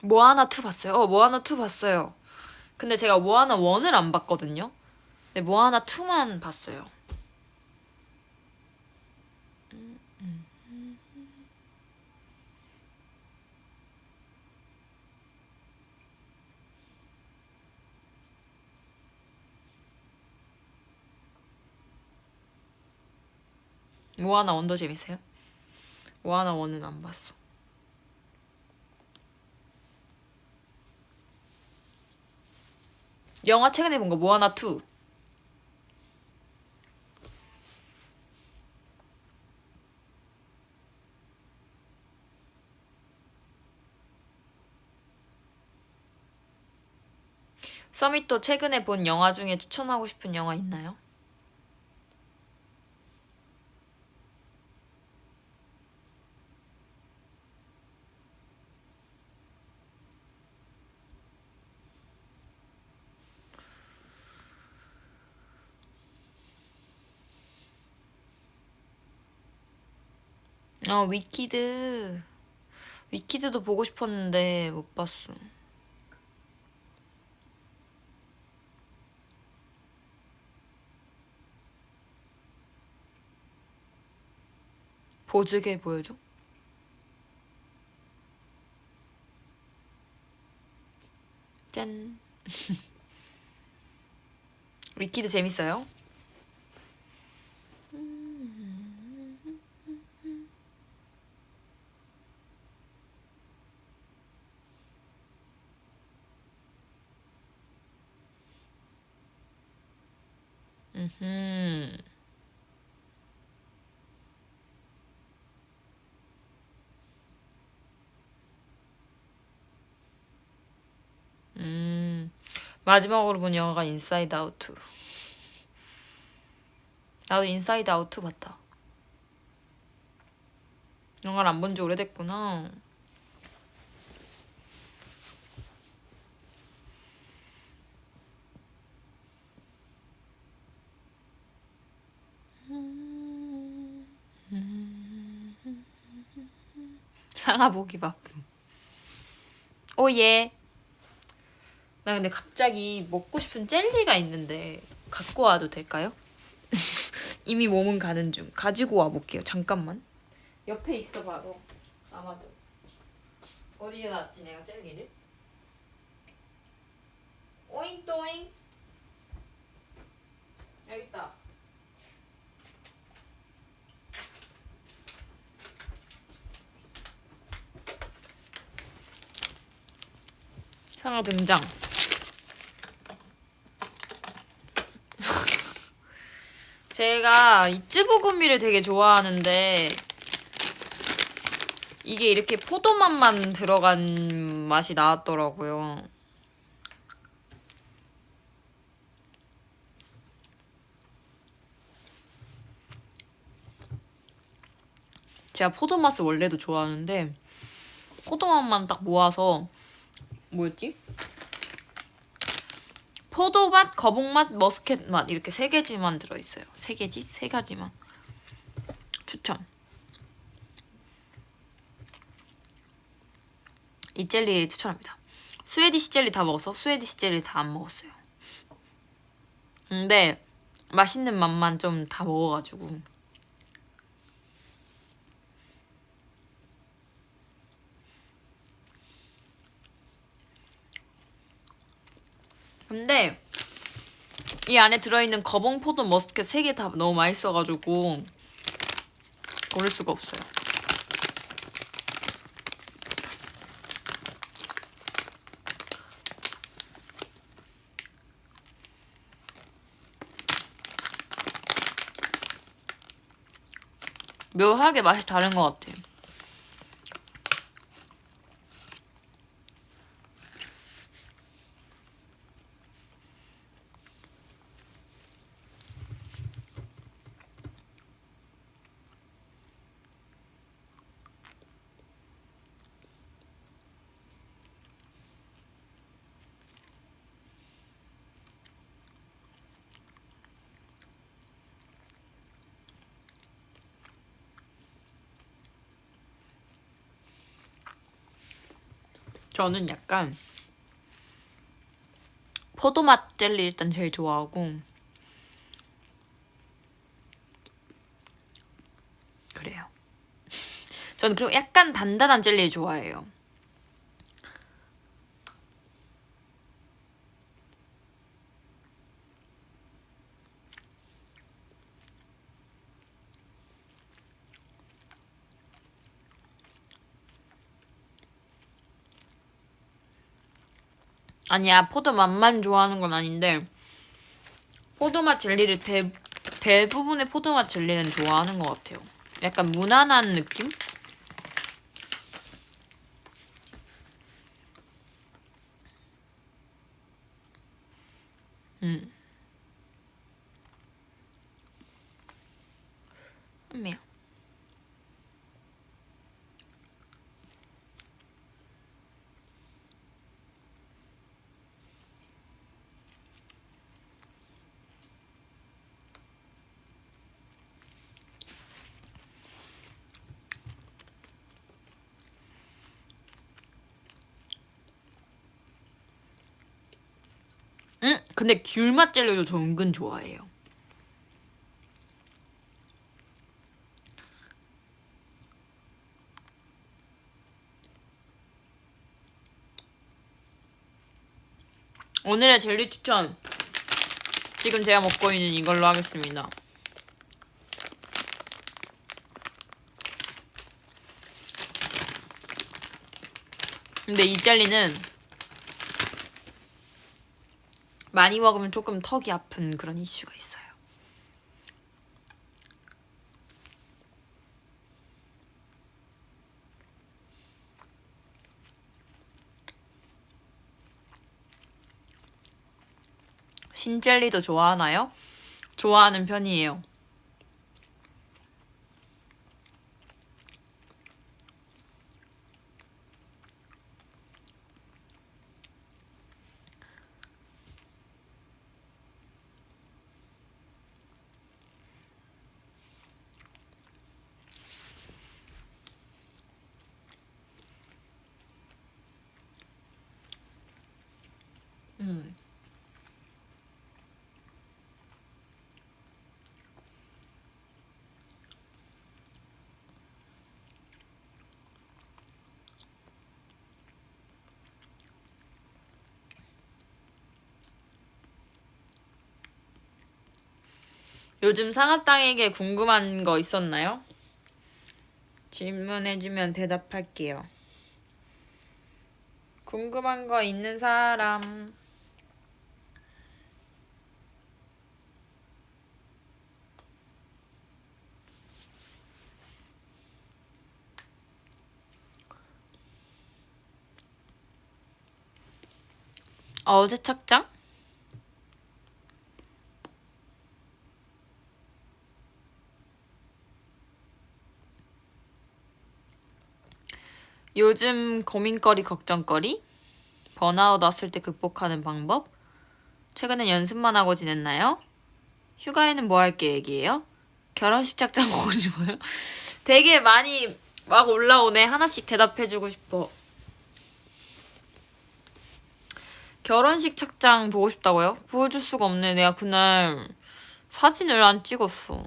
모아나 2 봤어요? 모아나 2 봤어요. 근데 제가 모아나 1을 안 봤거든요. 근데 모아나 2만 봤어요. 모아나 1도 재밌어요? 모아나 1은 안 봤어. 영화 최근에 본 거 모아나 2. 서밋도 최근에 본 영화 중에 추천하고 싶은 영화 있나요? 위키드. 위키드도 보고 싶었는데 못 봤어. 보즈게 보여줘? 짠. 위키드 재밌어요? 음. 마지막으로 본 영화가 인사이드 아웃 2. 나도 인사이드 아웃 2 봤다. 영화를 안 본 지 오래됐구나. 상하보기 바쁘. 오예. 나 근데 갑자기 먹고 싶은 젤리가 있는데 갖고 와도 될까요? 이미 몸은 가는 중. 가지고 와볼게요. 잠깐만. 옆에 있어 바로. 아마도. 어디에 놨지 내가 젤리를? 오잉 또잉. 여기 있다. 상아 등장. 제가 이 쯔부구미를 되게 좋아하는데 이게 이렇게 포도맛만 들어간 맛이 나왔더라고요. 제가 포도맛을 원래도 좋아하는데 포도맛만 딱 모아서 뭐였지? 포도맛, 거북맛, 머스켓맛 이렇게 3개지만 들어있어요. 3개지? 3가지만. 추천. 이 젤리 추천합니다. 스웨디시 젤리 다 먹었어? 스웨디시 젤리 다 안 먹었어요. 근데 맛있는 맛만 좀 다 먹어가지고. 근데 이 안에 들어있는 거봉, 포도, 머스켓 3개 다 너무 맛있어가지고 고를 수가 없어요. 묘하게 맛이 다른 것 같아요. 저는 약간 포도맛 젤리 일단 제일 좋아하고 그래요. 저는 그리고 약간 단단한 젤리 좋아해요. 아니야, 포도 맛만 좋아하는 건 아닌데 포도맛 젤리를 대부분의 포도맛 젤리는 좋아하는 것 같아요. 약간 무난한 느낌? 매요. 근데 귤맛 젤리도 저 은근 좋아해요. 오늘의 젤리 추천. 지금 제가 먹고 있는 이걸로 하겠습니다. 근데 이 젤리는 많이 먹으면 조금 턱이 아픈 그런 이슈가 있어요. 신젤리도 좋아하나요? 좋아하는 편이에요. 요즘 상아땅에게 궁금한 거 있었나요? 질문해주면 대답할게요. 궁금한 거 있는 사람. 어제 착장? 요즘 고민거리, 걱정거리? 번아웃 왔을 때 극복하는 방법? 최근엔 연습만 하고 지냈나요? 휴가에는 뭐 할 계획이에요? 결혼식 착장 보고 싶어요? 되게 많이 막 올라오네. 하나씩 대답해주고 싶어. 결혼식 착장 보고 싶다고요? 보여줄 수가 없네. 내가 그날 사진을 안 찍었어.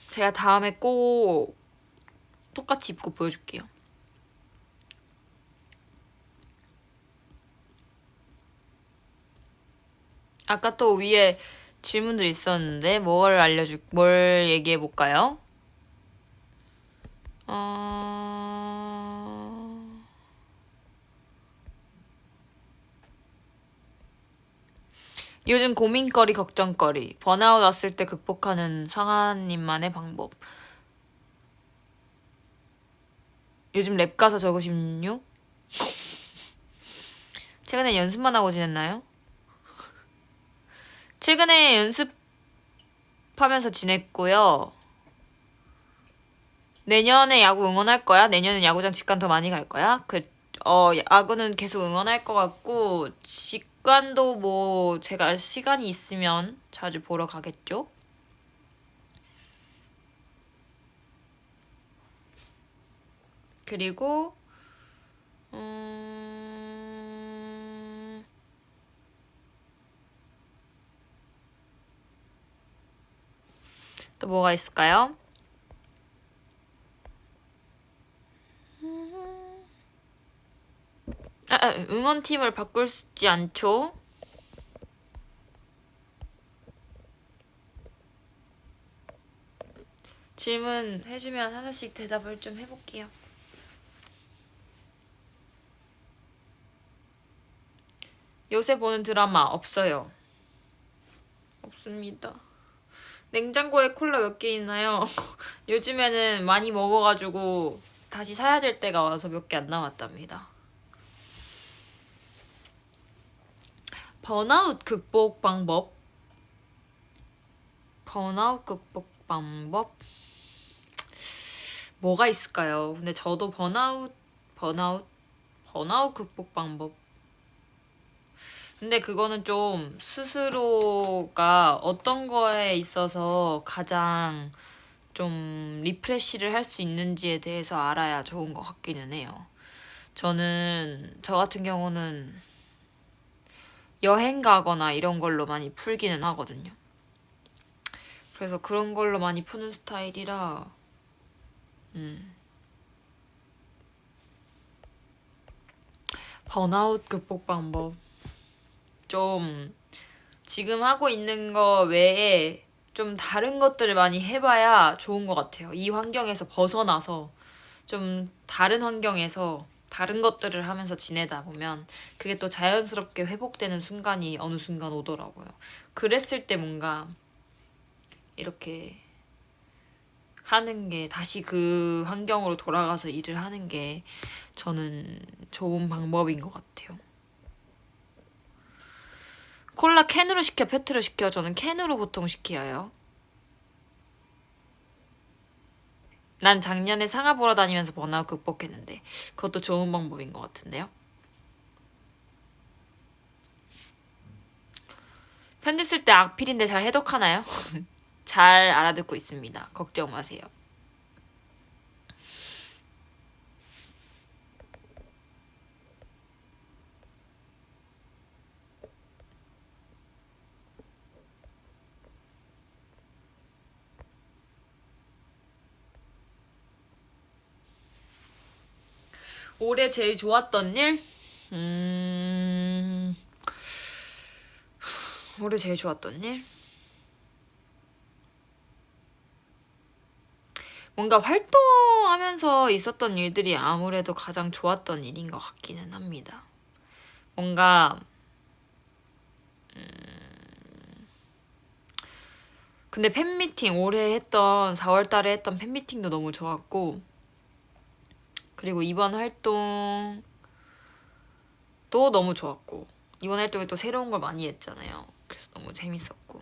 제가 다음에 꼭 똑같이 입고 보여줄게요. 아까 또 위에 질문들 있었는데 뭘 얘기해볼까요? 요즘 고민거리, 걱정거리. 번아웃 왔을 때 극복하는 상한님만의 방법. 요즘 랩 가사 적으십니요? 최근에 연습만 하고 지냈나요? 최근에 연습하면서 지냈고요. 내년에 야구 응원할 거야? 내년엔 야구장 직관 더 많이 갈 거야? 야구는 계속 응원할 것 같고, 직관도 뭐, 제가 시간이 있으면 자주 보러 가겠죠? 그리고, 또 뭐가 있을까요? 응원팀을 바꿀지 않죠? 질문 해주면 하나씩 대답을 좀 해볼게요. 요새 보는 드라마 없어요. 없습니다. 냉장고에 콜라 몇 개 있나요? 요즘에는 많이 먹어가지고 다시 사야 될 때가 와서 몇 개 안 남았답니다. 번아웃 극복 방법. 번아웃 극복 방법. 뭐가 있을까요? 근데 저도 번아웃 극복 방법. 근데 그거는 좀 스스로가 어떤 거에 있어서 가장 좀 리프레시를 할 수 있는지에 대해서 알아야 좋은 것 같기는 해요. 저 같은 경우는 여행 가거나 이런 걸로 많이 풀기는 하거든요. 그래서 그런 걸로 많이 푸는 스타일이라, 번아웃 극복 방법. 좀 지금 하고 있는 거 외에 좀 다른 것들을 많이 해봐야 좋은 것 같아요. 이 환경에서 벗어나서 좀 다른 환경에서 다른 것들을 하면서 지내다 보면 그게 또 자연스럽게 회복되는 순간이 어느 순간 오더라고요. 그랬을 때 뭔가 이렇게 하는 게 다시 그 환경으로 돌아가서 일을 하는 게 저는 좋은 방법인 것 같아요. 콜라 캔으로 시켜, 페트로 시켜? 저는 캔으로 보통 시켜요. 난 작년에 상하 보러 다니면서 번아웃 극복했는데 그것도 좋은 방법인 것 같은데요. 편지 쓸 때 악필인데 잘 해독하나요? 잘 알아듣고 있습니다. 걱정 마세요. 올해 제일 좋았던 일? 올해 제일 좋았던 일? 뭔가 활동하면서 있었던 일들이 아무래도 가장 좋았던 일인 것 같기는 합니다. 뭔가 근데 팬미팅 올해 했던 4월 달에 했던 팬미팅도 너무 좋았고 그리고 이번 활동도 너무 좋았고 이번 활동에 또 새로운 걸 많이 했잖아요. 그래서 너무 재밌었고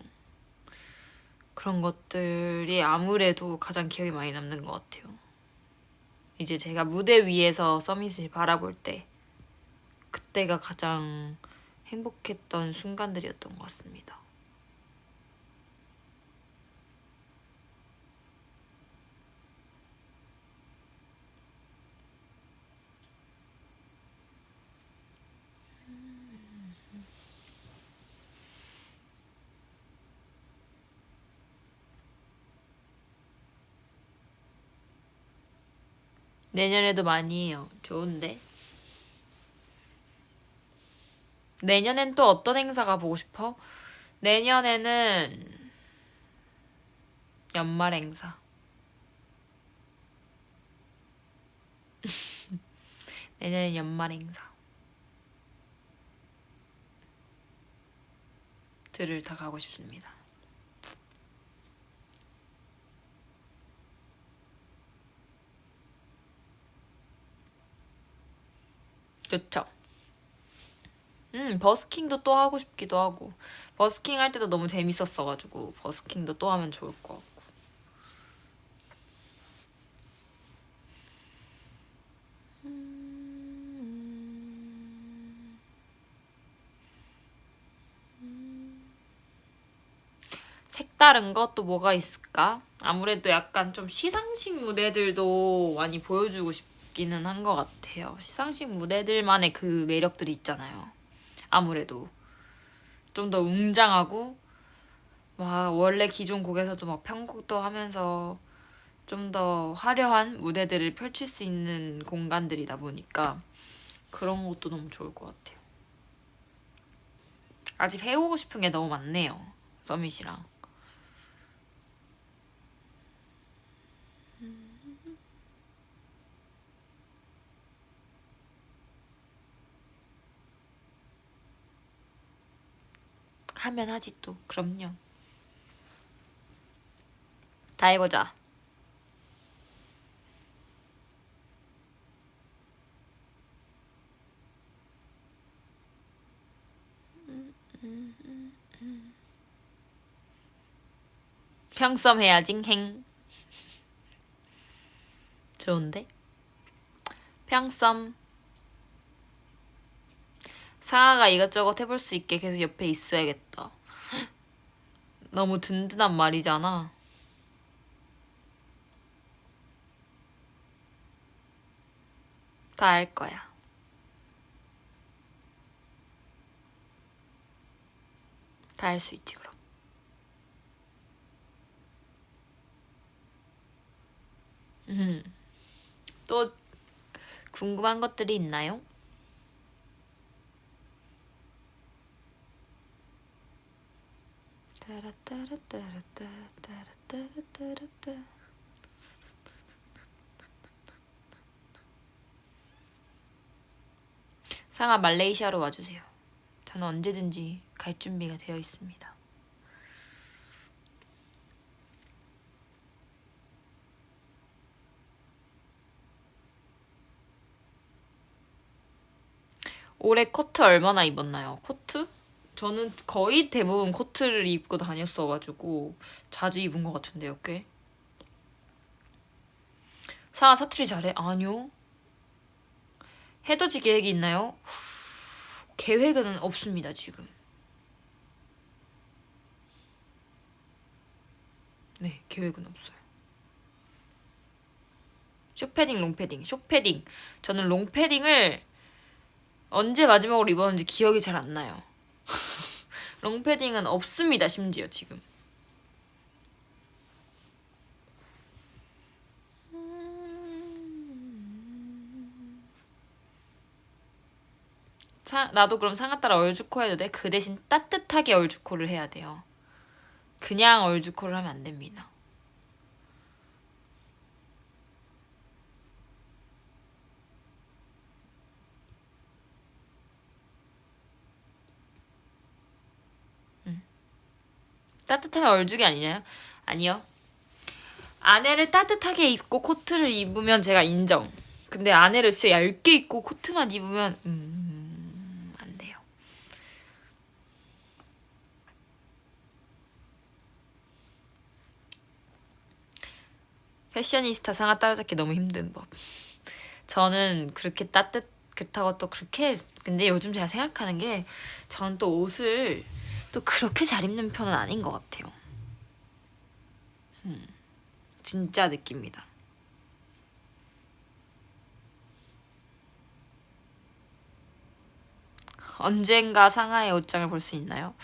그런 것들이 아무래도 가장 기억에 많이 남는 것 같아요. 이제 제가 무대 위에서 서밋을 바라볼 때 그때가 가장 행복했던 순간들이었던 것 같습니다. 내년에도 많이 해요. 좋은데. 내년엔 또 어떤 행사가 보고 싶어? 내년에는 연말 행사. 내년엔 연말 행사. 들을 다 가고 싶습니다. 좋죠. 버스킹도 또 하고 싶기도 하고, 버스킹 할 때도 너무 재밌었어가지고 버스킹도 또 하면 좋을 것 같고. 색다른 것도 뭐가 있을까? 아무래도 약간 좀 시상식 무대들도 많이 보여주고 싶기는 한 것 같아요. 시상식 무대들만의 그 매력들이 있잖아요. 아무래도 좀 더 웅장하고 막 원래 기존 곡에서도 막 편곡도 하면서 좀 더 화려한 무대들을 펼칠 수 있는 공간들이다 보니까 그런 것도 너무 좋을 것 같아요. 아직 해오고 싶은 게 너무 많네요. 서밋이랑. 하면 하지 또. 그럼요. 다 해보자. 평썸 해야지 행. 좋은데? 평썸. 상아가 이것저것 해볼 수 있게 계속 옆에 있어야겠다. 너무 든든한 말이잖아. 다 알 거야. 다 할 수 있지 그럼. 또 궁금한 것들이 있나요? 상아 말레이시아로 와주세요. 저는 언제든지 갈 준비가 되어 있습니다. 올해 코트 얼마나 입었나요? 코트? 저는 거의 대부분 코트를 입고 다녔어가지고 자주 입은 것 같은데요, 꽤. 상아 사투리 잘해? 아니요. 해돋이 계획이 있나요? 계획은 없습니다, 지금. 네, 계획은 없어요. 쇼패딩, 롱패딩, 쇼패딩. 저는 롱패딩을 언제 마지막으로 입었는지 기억이 잘 안 나요. 롱패딩은 없습니다, 심지어 지금. 나도 그럼 상아 따라 얼죽코 해도 돼? 그 대신 따뜻하게 얼죽코를 해야 돼요. 그냥 얼죽코를 하면 안 됩니다. 따뜻하면 얼죽이 아니냐요? 아니요. 안에를 따뜻하게 입고 코트를 입으면 제가 인정. 근데 안에를 진짜 얇게 입고 코트만 입으면 안 돼요. 패셔니스타 상하 따라잡기 너무 힘든 법. 저는 그렇게 그렇다고 또 그렇게 근데 요즘 제가 생각하는 게 전 또 옷을 또 그렇게 잘 입는 편은 아닌 것 같아요. 진짜 느낍니다. 언젠가 상하의 옷장을 볼 수 있나요?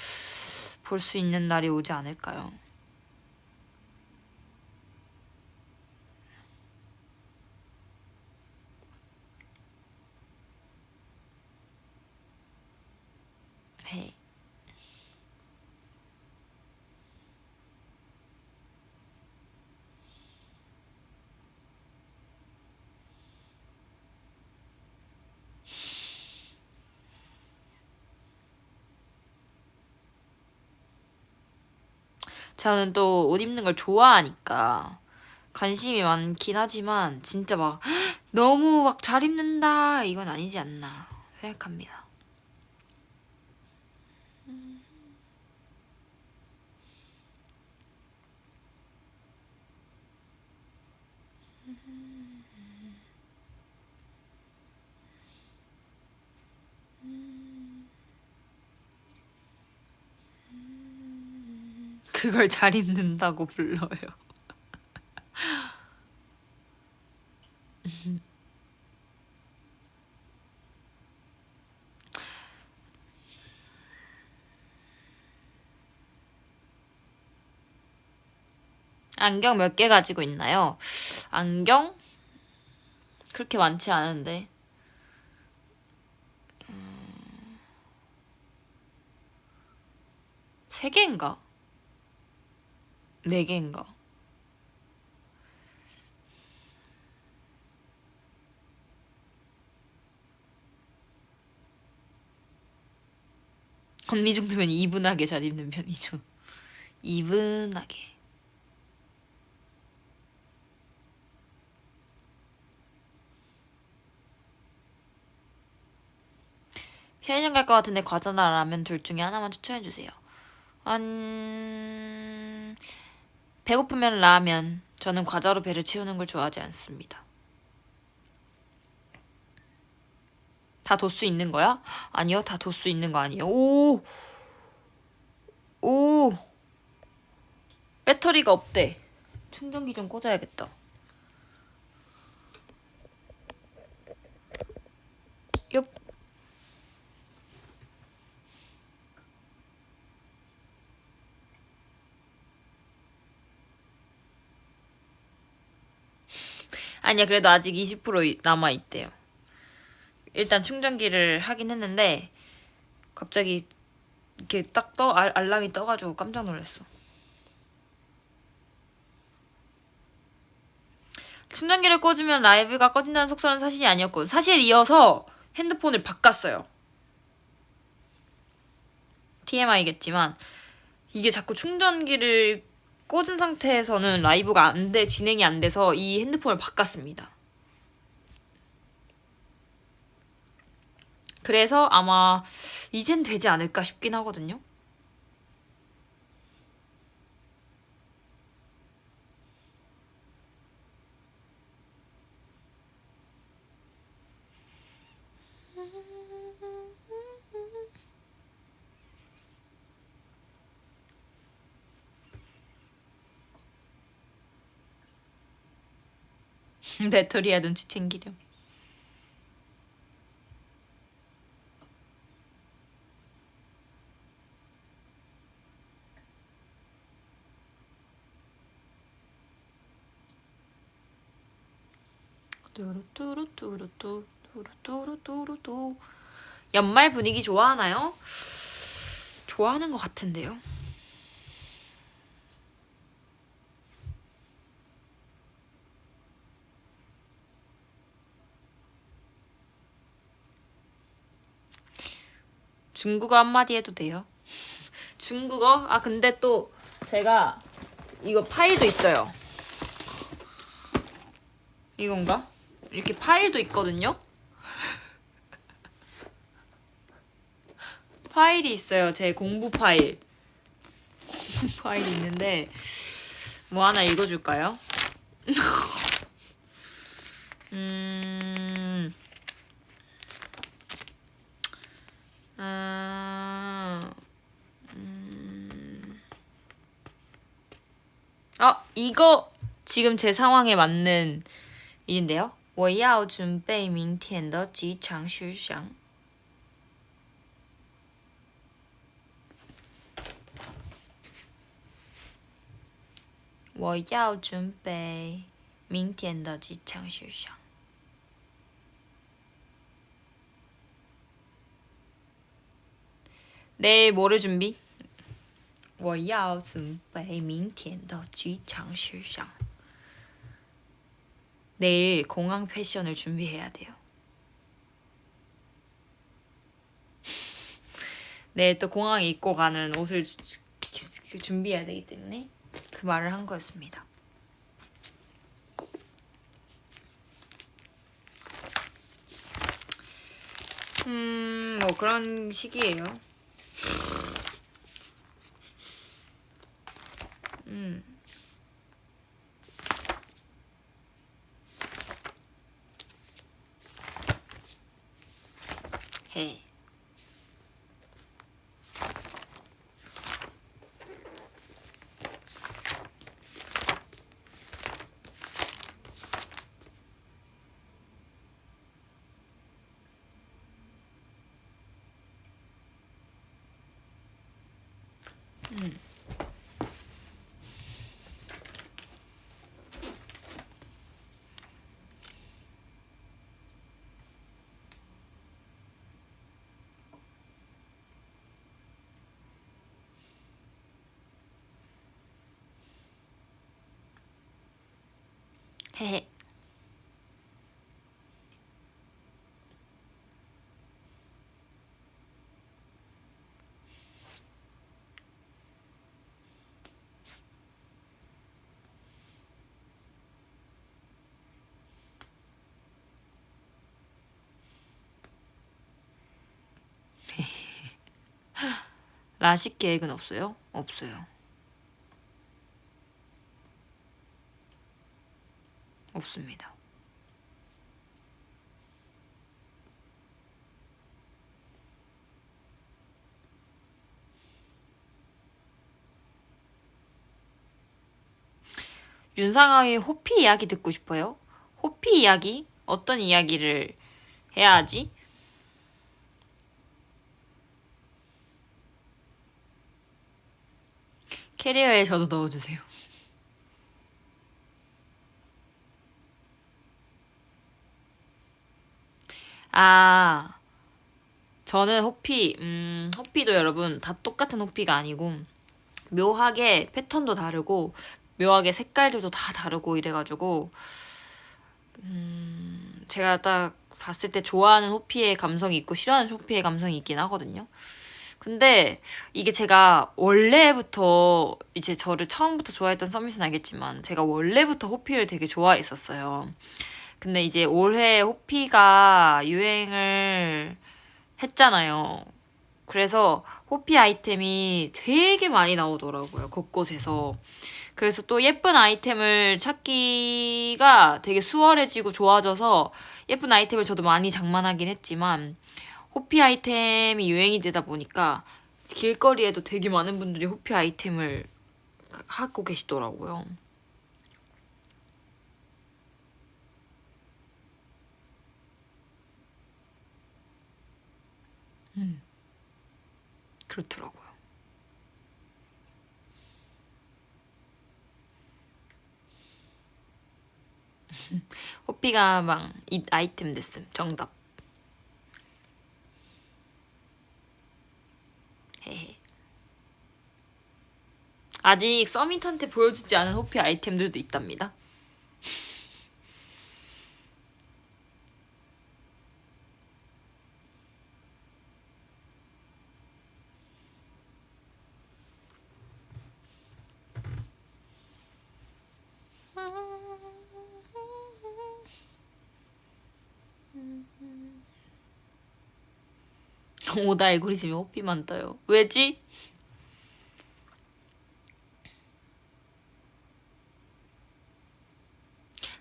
볼 수 있는 날이 오지 않을까요? 네. 저는 또 옷 입는 걸 좋아하니까 관심이 많긴 하지만 진짜 막 너무 막 잘 입는다 이건 아니지 않나 생각합니다. 그걸 잘 입는다고 불러요. 안경 몇 개 가지고 있나요? 안경? 그렇게 많지 않은데. 세 개인가? 네 개인가? 언니 정도면 이분하게 잘 입는 편이죠. 이분하게. 편의점 갈 것 같은데 과자나 라면 둘 중에 하나만 추천해주세요. 배고프면 라면. 저는 과자로 배를 채우는 걸 좋아하지 않습니다. 다 도수 있는 거야? 아니요, 다 도수 있는 거 아니에요. 오! 오! 배터리가 없대. 충전기 좀 꽂아야겠다. 엽. 아니야, 그래도 아직 20% 남아있대요. 일단 충전기를 하긴 했는데 갑자기 이렇게 딱 알람이 떠가지고 깜짝 놀랐어. 충전기를 꽂으면 라이브가 꺼진다는 속설은 사실이 아니었고 사실이어서 핸드폰을 바꿨어요. TMI겠지만 이게 자꾸 충전기를 꽂은 상태에서는 라이브가 진행이 안 돼서 이 핸드폰을 바꿨습니다. 그래서 아마 이젠 되지 않을까 싶긴 하거든요. 배터리야 눈치 챙기렴. 뚜루뚜루뚜루뚜루뚜루뚜루뚜루. 연말 분위기 좋아하나요? 좋아하는 것 같은데요. 중국어 한마디 해도 돼요? 중국어? 아 근데 또 제가 이거 파일도 있어요. 이건가? 이렇게 파일도 있거든요? 파일이 있어요. 제 공부 파일. 공부 파일이 있는데 뭐 하나 읽어줄까요? 이거 지금 제 상황에 맞는 일인데요. 我要准备明天的机场事项.我要准备明天的机场事项. 내일 뭐를 준비? 我要准备明天的机场事项. 내일 공항 패션을 준비해야 돼요. 내일 또 공항에 입고 가는 옷을 준비해야 되기 때문에 그 말을 한 거였습니다. 뭐 그런 시기예요. 해. 헤헤. 라식 계획은 없어요? 없어요. 없습니다. 윤상아의 호피 이야기 듣고 싶어요? 호피 이야기? 어떤 이야기를 해야 하지? 캐리어에 저도 넣어주세요. 아, 저는 호피도 여러분 다 똑같은 호피가 아니고 묘하게 패턴도 다르고 묘하게 색깔들도 다 다르고 이래가지고 제가 딱 봤을 때 좋아하는 호피의 감성이 있고 싫어하는 호피의 감성이 있긴 하거든요. 근데 이게 제가 원래부터 이제 저를 처음부터 좋아했던 서밋은 알겠지만 제가 원래부터 호피를 되게 좋아했었어요. 근데 이제 올해 호피가 유행을 했잖아요. 그래서 호피 아이템이 되게 많이 나오더라고요. 곳곳에서. 그래서 또 예쁜 아이템을 찾기가 되게 수월해지고 좋아져서 예쁜 아이템을 저도 많이 장만하긴 했지만 호피 아이템이 유행이 되다 보니까 길거리에도 되게 많은 분들이 호피 아이템을 하고 계시더라고요. 그렇더라고요. 호피 가방 이 아이템 됐음. 정답. 헤헤. 아직 서밋한테 보여주지 않은 호피 아이템들도 있답니다. 오다 알고리즘에 호피만 떠요. 왜지?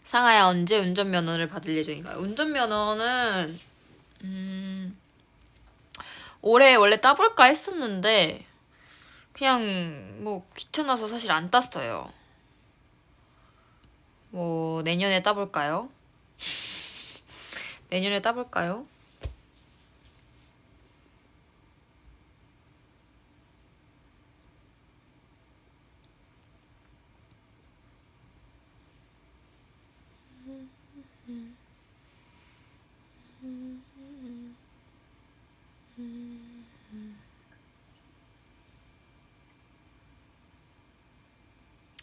상아야 언제 운전면허를 받을 예정인가요? 운전면허는 올해 원래 따볼까 했었는데 그냥 뭐 귀찮아서 사실 안 땄어요. 뭐 내년에 따볼까요? 내년에 따볼까요?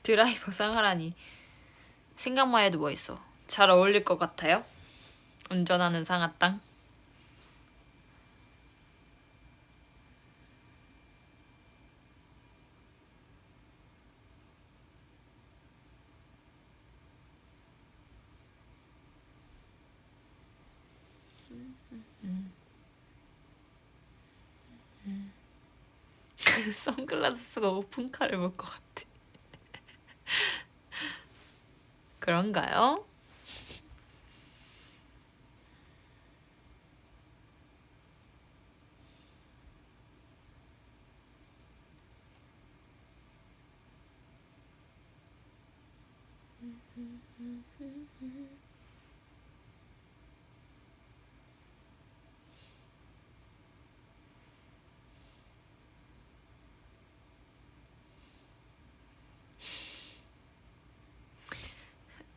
드라이버 상하라니 생각만 해도 멋있어. 잘 어울릴 것 같아요? 운전하는 상아땅. 선글라스 쓰고 오픈카를 볼 것 같아. 그런가요?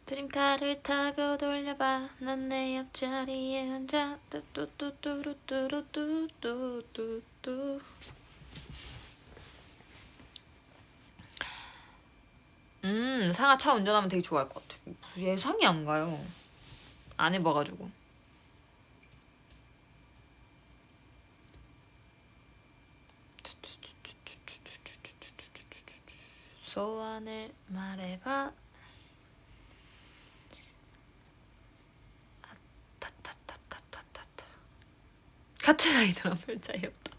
드림카를 타고 돌려봐 난 내 옆자리에 앉아 뚜뚜뚜뚜루뚜루뚜뚜뚜뚜. 상아 차 운전하면 되게 좋아할 것 같아. 예상이 안 가요. 안 해봐가지고. 소원을 말해봐. 타타타타타타타. 같은 아이들은 별 차이 없다.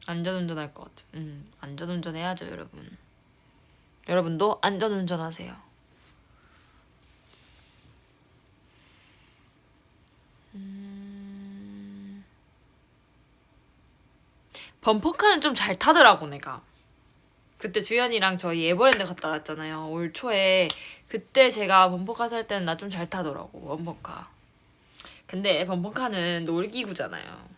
안전운전 할 것 같아. 안전운전 해야죠, 여러분. 여러분도 안전운전 하세요. 범퍼카는 좀 잘 타더라고, 내가. 그때 주연이랑 저희 에버랜드 갔다 왔잖아요. 올 초에. 그때 제가 범퍼카 탈 때는 나 좀 잘 타더라고, 범퍼카. 근데 범퍼카는 놀기구잖아요.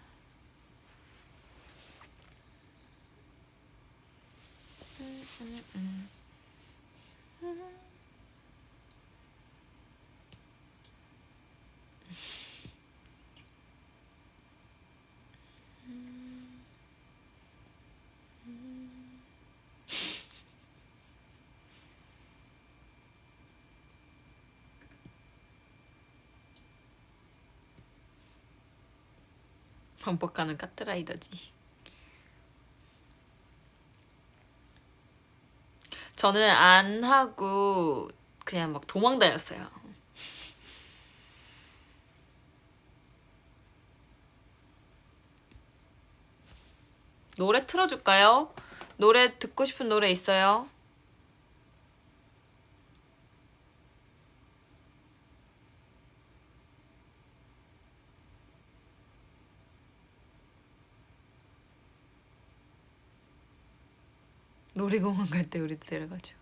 범퍼카는 카트라이더지. 저는 안 하고 그냥 막 도망 다녔어요. 노래 틀어줄까요? 노래 듣고 싶은 노래 있어요? 놀이공원 갈 때 우리 데려가죠.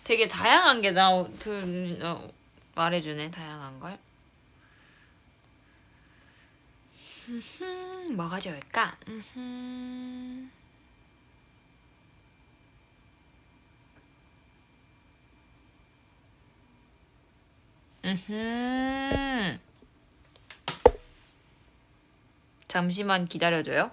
되게 다양한 게 말해주네. 다양한 걸. 뭐가 좋을까? 잠시만 기다려줘요.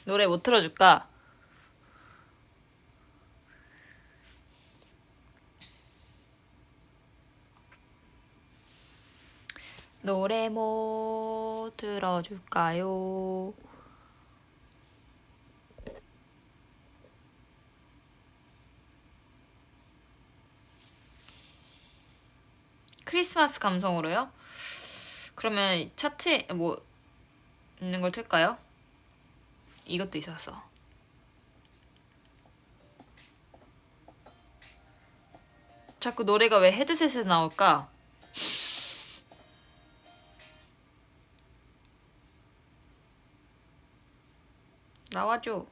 노래 뭐 틀어줄까? 노래 뭐 들어줄까요? 크리스마스 감성으로요? 그러면 차트에 뭐 있는 걸 틀까요? 이것도 있었어. 자꾸 노래가 왜 헤드셋에 나올까? 나와줘.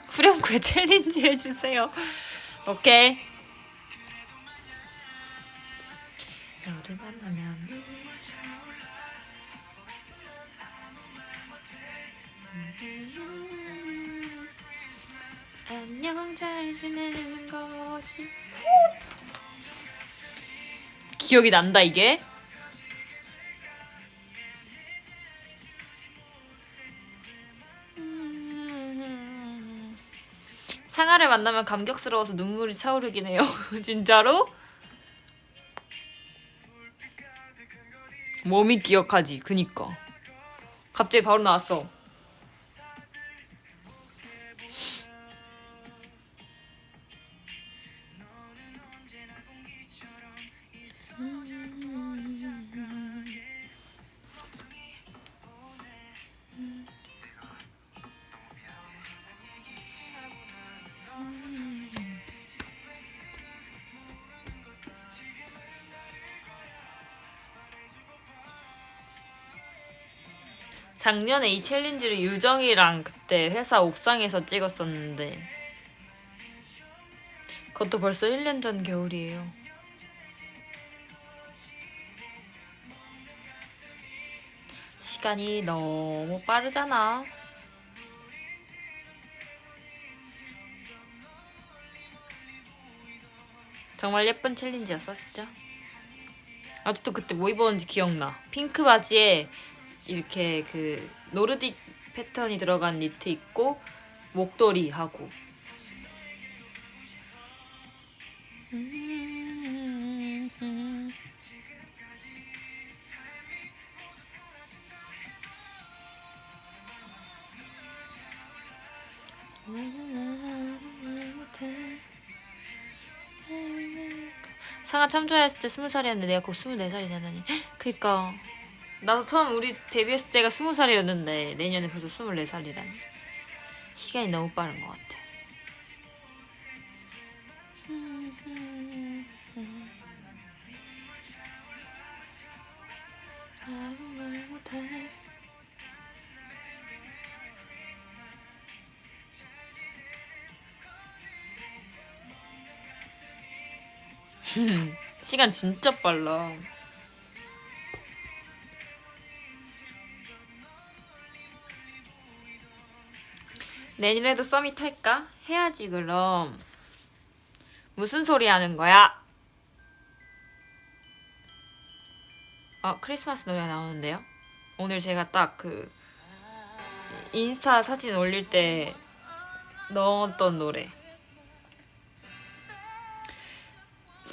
후렴구에 챌린지 해주세요. 오케이. 너를 만나면 안녕 잘 지내는 거지. 기억이 난다 이게. 상아를 만나면 감격스러워서 눈물이 차오르긴 해요. 진짜로? 몸이 기억하지. 그니까 갑자기 바로 나왔어. 작년에 이 챌린지를 유정이랑 그때 회사 옥상에서 찍었었는데 그것도 벌써 1년 전 겨울이에요. 시간이 너무 빠르잖아. 정말 예쁜 챌린지였어 진짜. 아직도 그때 뭐 입었는지 기억나. 핑크 바지에 이렇게 그 노르딕 패턴이 들어간 니트 입고 목도리 하고. 상아 참 좋아했을 때 20살이었는데 내가 곧 24살이 되다니. 그니까 나도 처음 우리 데뷔했을 때가 20살이었는데 내년에 벌써 24살이라니. 시간이 너무 빠른 것 같아. 시간 진짜 빨라. 내년에도 썸이 탈까? 해야지 그럼. 무슨 소리 하는 거야? 크리스마스 노래가 나오는데요? 오늘 제가 딱 그 인스타 사진 올릴 때 넣었던 노래.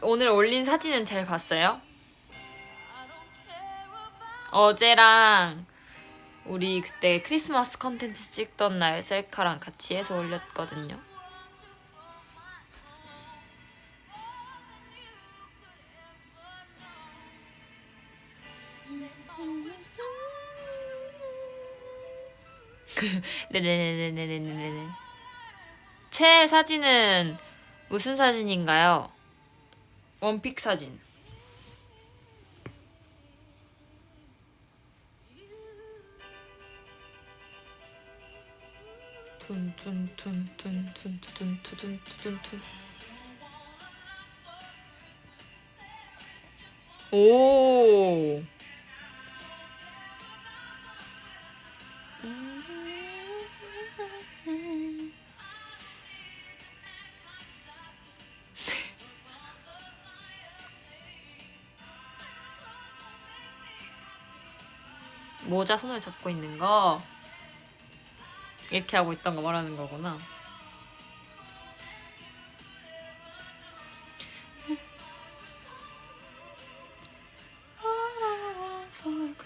오늘 올린 사진은 잘 봤어요? 어제랑 우리 그때 크리스마스 컨텐츠 찍던 날 셀카랑 같이 해서 올렸거든요. 네네네네네네네. 최애 사진은 무슨 사진인가요? 원픽 사진. 툰툰툰툰툰툰툰툰툰. 오. 모자 손을 잡고 있는 거 이렇게 하고 있던 거 말하는 거구나.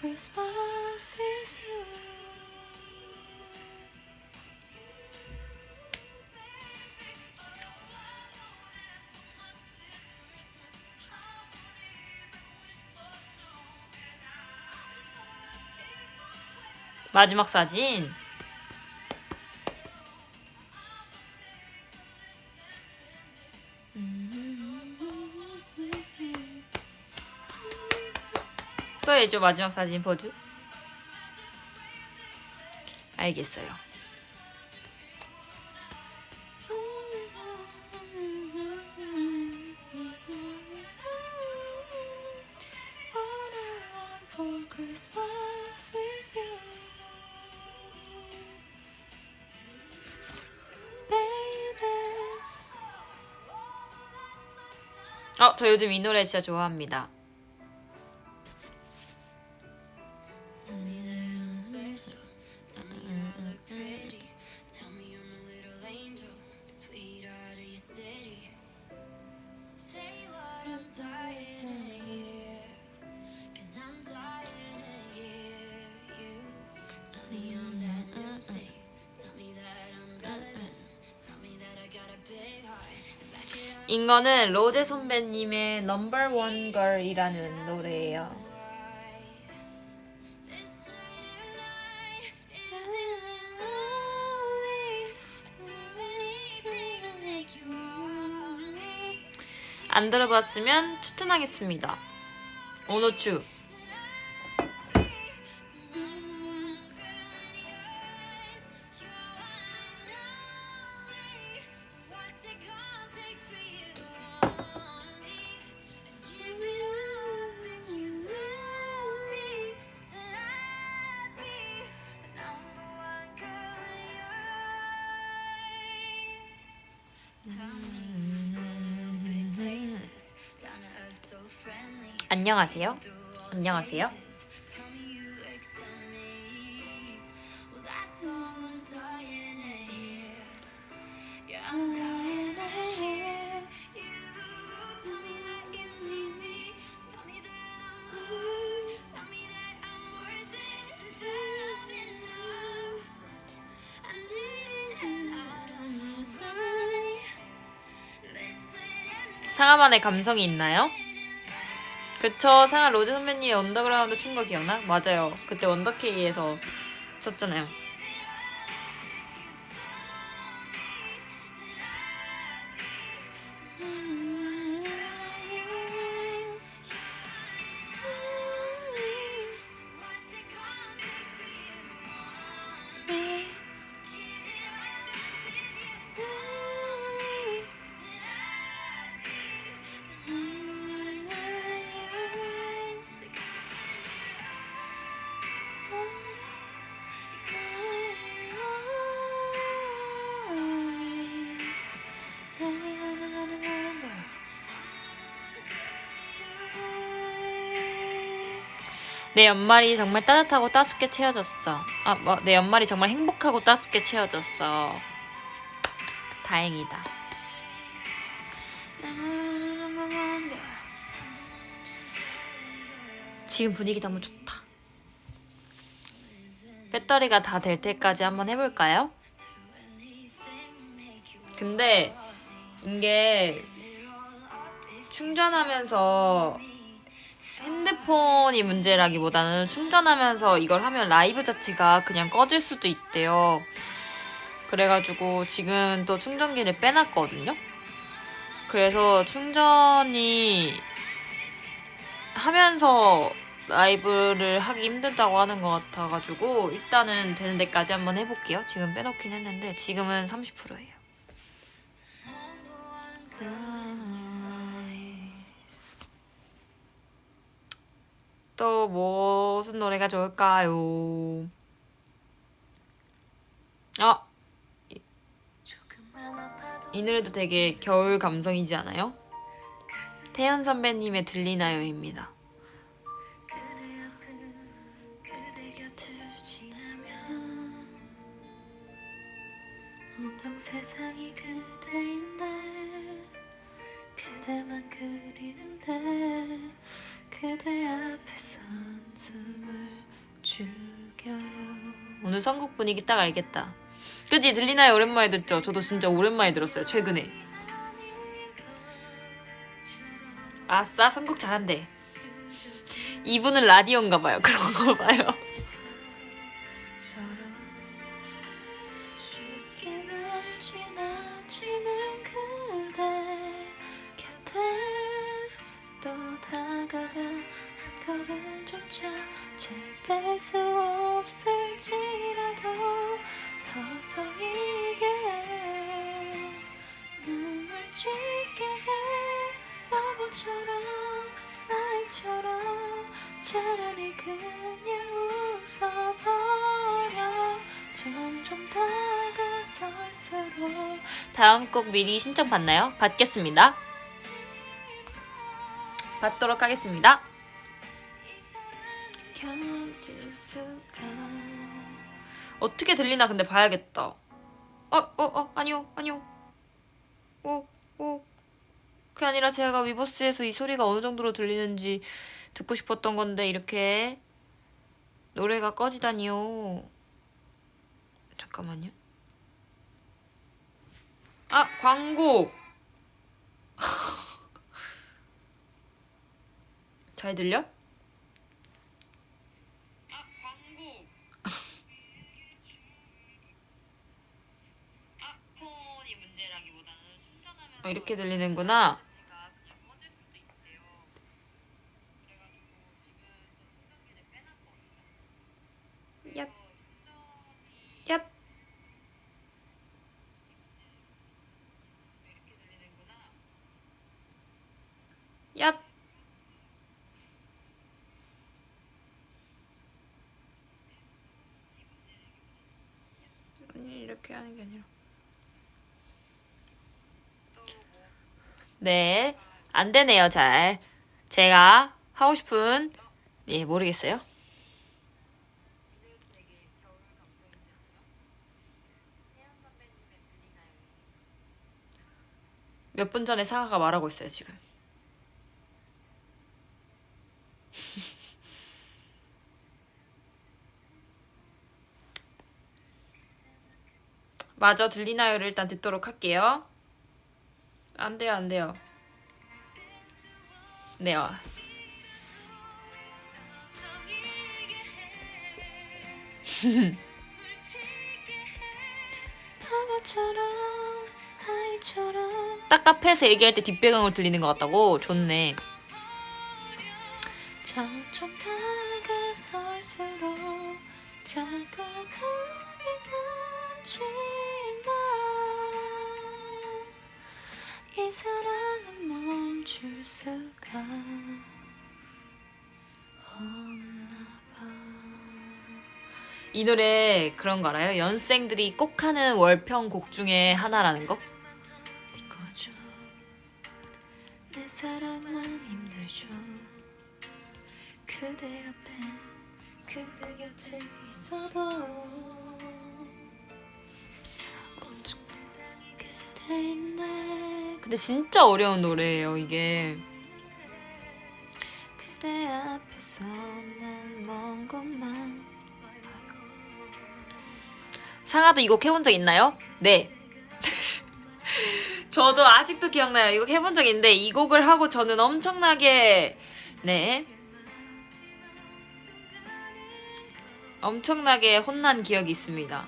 Christmas is you. 마지막 사진. 또 해줘 마지막 사진 포즈. 알겠어요. 저 요즘 이 노래 진짜 좋아합니다. 이거는 로제 선배님의 Number One Girl이라는 노래예요. 안 들어봤으면 추천하겠습니다. 오노추. 안녕하세요. 안녕하세요. 상아만의 감성이 있나요? 그쵸. 상아 로제 선배님이 언더그라운드 춘 거 기억나? 맞아요. 그때 원더케이에서 썼잖아요. 내 연말이 정말 따뜻하고 따숩게 채워졌어. 내 연말이 정말 행복하고 따숩게 채워졌어. 다행이다. 지금 분위기 너무 좋다. 배터리가 다 될 때까지 한번 해볼까요? 근데 이게 충전하면서 핸드폰이 문제라기보다는 충전하면서 이걸 하면 라이브 자체가 그냥 꺼질 수도 있대요. 그래가지고 지금 또 충전기를 빼놨거든요. 그래서 충전이 하면서 라이브를 하기 힘들다고 하는 것 같아가지고 일단은 되는 데까지 한번 해볼게요. 지금 빼놓긴 했는데 지금은 30%예요. 또 무슨 노래가 좋을까요? 이 노래도 되게 겨울 감성이지 않아요? 태연 선배님의 들리나요입니다. 온통 세상이 그대인데 그대만 그리는데 그대 앞에서 숨을 죽여요. 오늘 선곡 분위기 딱 알겠다. 그치? 들리나요? 오랜만에 듣죠? 저도 진짜 오랜만에 들었어요, 최근에. 아싸, 선곡 잘한대. 이분은 라디오인가봐요. 그런 거 봐요. 또 다가가 한 걸음조차 제댈 수 없을지라도 서서히게 눈물 짓게 해 바보처럼 아이처럼 차라리 그냥 웃어버려 점점 다가설수록. 다음 곡 미리 신청 받나요? 받겠습니다. 받도록 하겠습니다. 어떻게 들리나 근데 봐야겠다. 아니요. 그게 아니라 제가 위버스에서 이 소리가 어느 정도로 들리는지 듣고 싶었던 건데 이렇게 노래가 꺼지다니요. 잠깐만요. 아, 광고. 잘 들려? 아, 광고. 아, 폰이 문제라기보다는 충전하면 이렇게 들리는구나. 제가 그냥 꺼질 수도 있대요. 그래가지고 지금 또 충전기를 빼놨거든요. 얍. 얍. 이렇게 들리는구나. 얍. 이렇게 하는 게 아니라. 네, 안 되네요, 잘. 제가 하고 싶은, 예, 모르겠어요. 몇 분 전에 사과가 말하고 있어요, 지금. 맞아, 들리나요를 일단 듣도록 할게요. 안 돼요. 네요. 딱 카페에서 얘기할 때 뒷배경으로 들리는 것 같다고? 좋네. 점점 다가설수록 자꾸 겁이 나지만 이 사랑은 멈출 수가 없나봐. 이 노래 그런 거 알아요? 연생들이 꼭 하는 월평 곡 중에 하나라는 거? 이거죠. 내 사랑만 힘들죠. 그대 옆에 그대 곁에 있어도 온통 세상이 그대 있네. 근데 진짜 어려운 노래예요 이게. 그대 앞에서 난 먼 곳만. 상아도 이 곡 해본 적 있나요? 네. 저도 아직도 기억나요. 이 곡 해본 적 있는데 이 곡을 하고 저는 엄청나게 엄청나게 혼난 기억이 있습니다.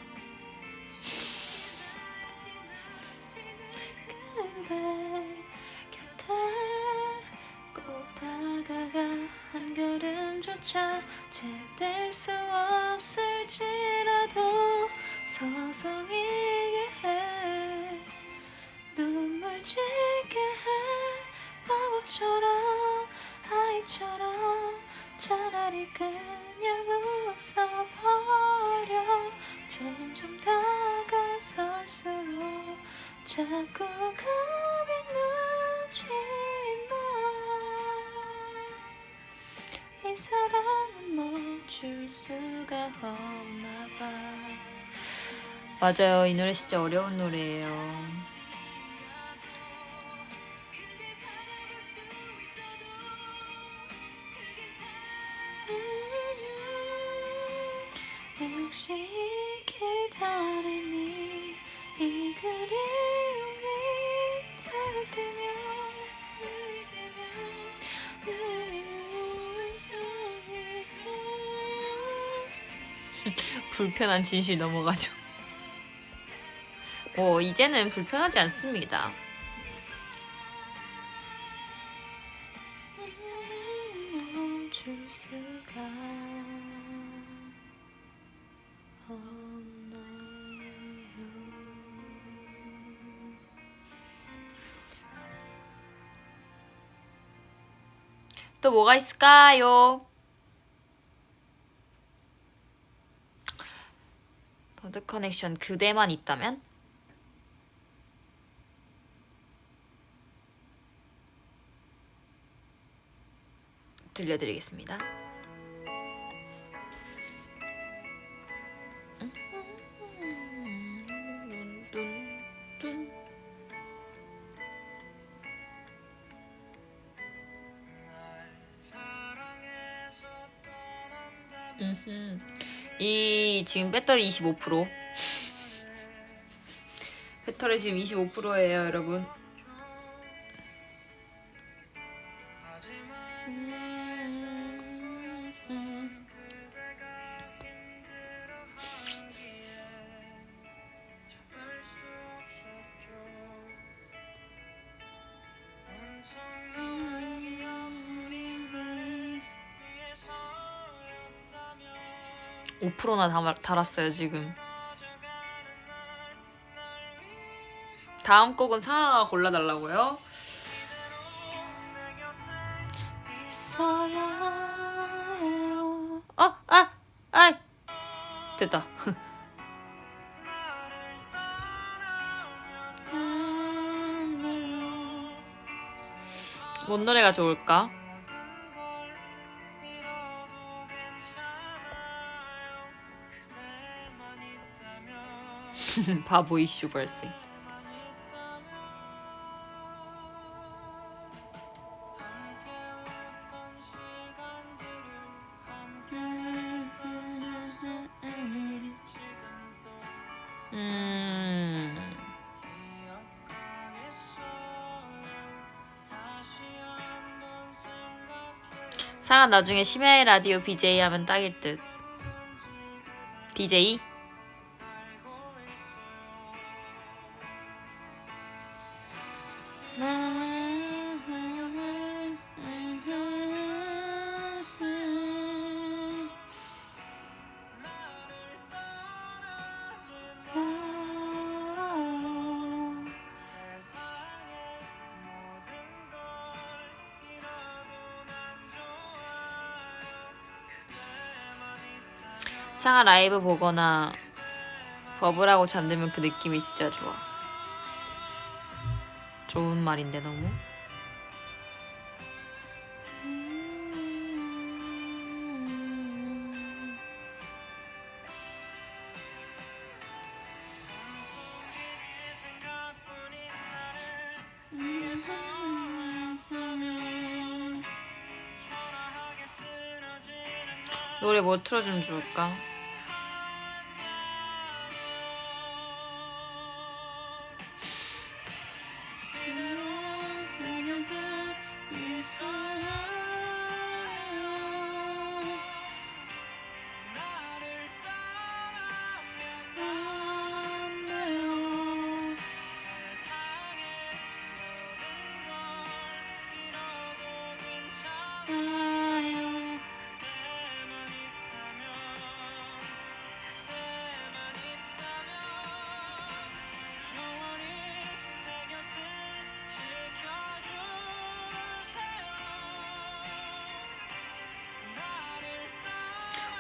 한 걸음조차 제댈 수 없을지라도 서성이게 해 눈물 짓게 해 바보처럼 아이처럼 차라리 그냥 웃어버려 점점 다가설수록 자꾸 겁이 나지만 이 사랑은 멈출 수가 없나봐. 맞아요, 이 노래 진짜 어려운 노래예요. 혹시 기다림이 이 그리움이 닿으면 불편한 진실 넘어가죠. 이제는 불편하지 않습니다. 멈출 수가 없나요? 또 뭐가 있을까요? 버드 커넥션 그대만 있다면? 들려드리겠습니다. 이 지금 배터리 25%. 배터리 지금 25%예요, 여러분. (5%나) 달았어요 지금. 다음 곡은 상아가 골라달라고요? 됐다. 뭔 노래가 좋을까? 바보 이슈 발생. 상아 나중에 심야의 라디오 BJ 하면 딱일 듯. DJ? 상아 라이브 보거나 버블하고 잠들면 그 느낌이 진짜 좋아. 좋은 말인데 너무. 노래 뭐 틀어주면 좋을까?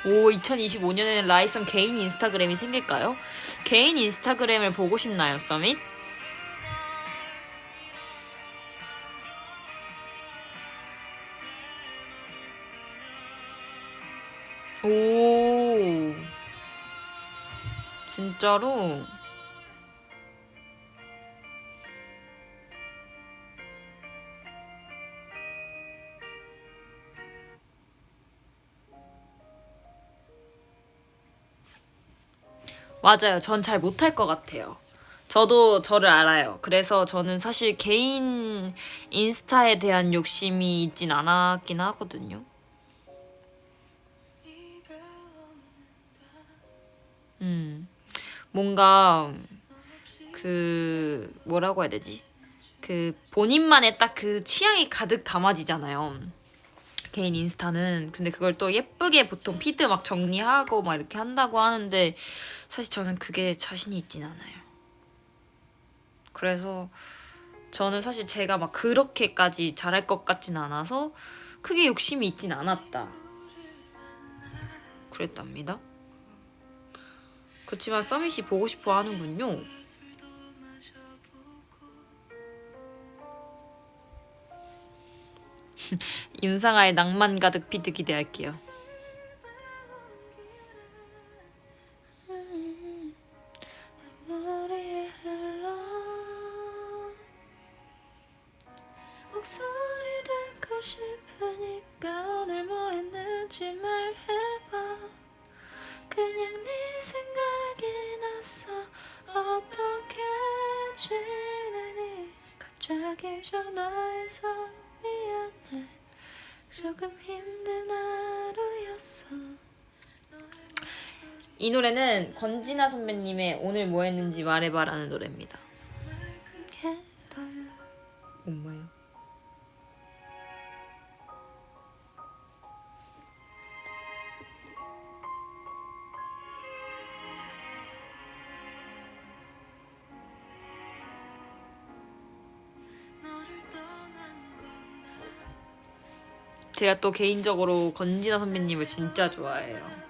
오, 2025년에는 라이썸 개인 인스타그램이 생길까요? 개인 인스타그램을 보고 싶나요, 서밋? 오, 진짜로? 맞아요. 전 잘 못할 것 같아요. 저도 저를 알아요. 그래서 저는 사실 개인 인스타에 대한 욕심이 있진 않았긴 하거든요. 뭔가 그 뭐라고 해야 되지? 그 본인만의 딱 그 취향이 가득 담아지잖아요. 개인 인스타는. 근데 그걸 또 예쁘게 보통 피드 막 정리하고 막 이렇게 한다고 하는데 사실 저는 그게 자신이 있진 않아요. 그래서 저는 사실 제가 막 그렇게까지 잘할 것 같진 않아서 크게 욕심이 있진 않았다. 그랬답니다. 그렇지만 서밋이 보고 싶어 하는군요. 윤상아의 낭만 가득 피드 기대할게요. 목소리 듣고 싶으니까 오늘 뭐 했는지 말해봐. 그냥 네 생각이 났어. 어떻게 지내니? 갑자기 전화해서 미안해. 조금 힘든 하루였어. 이 노래는 권진아 선배님의 오늘 뭐 했는지 말해봐라는 노래입니다. 엄마야. 제가 또 개인적으로 권진아 선배님을 진짜 좋아해요.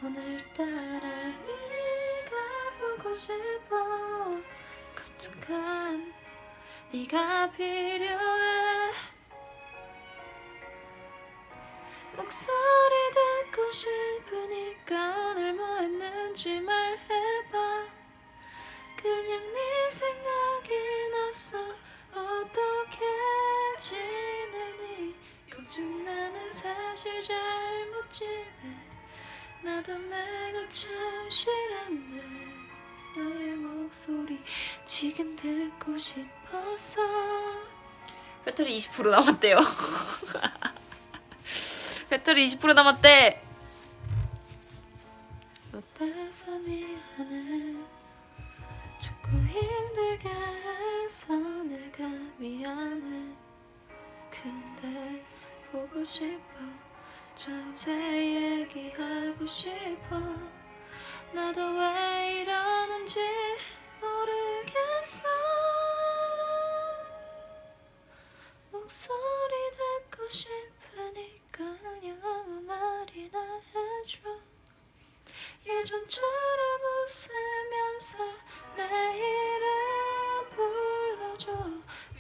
오늘따라 네가 보고 싶어. 갑툭한 네가 필요해. 목소리 듣고 싶으니까 오늘 뭐 했는지 말해봐. 그냥 네 생각이 났어. 어떻게 지내니? 거짓나는 사실 잘 못 지내. 나도 내가 참 싫은데 너의 목소리 지금 듣고 싶어서. 배터리 20% 남았대요. 배터리 20% 남았대. 못해서 미안해. 자꾸 힘들게 해서 내가 미안해. 근데 보고 싶어. 자세히 얘기하고 싶어. 나도 왜 이러는지 모르겠어. 목소리 듣고 싶으니까 그냥 아무 말이나 해줘. 예전처럼 웃으면서 내 이름 불러줘.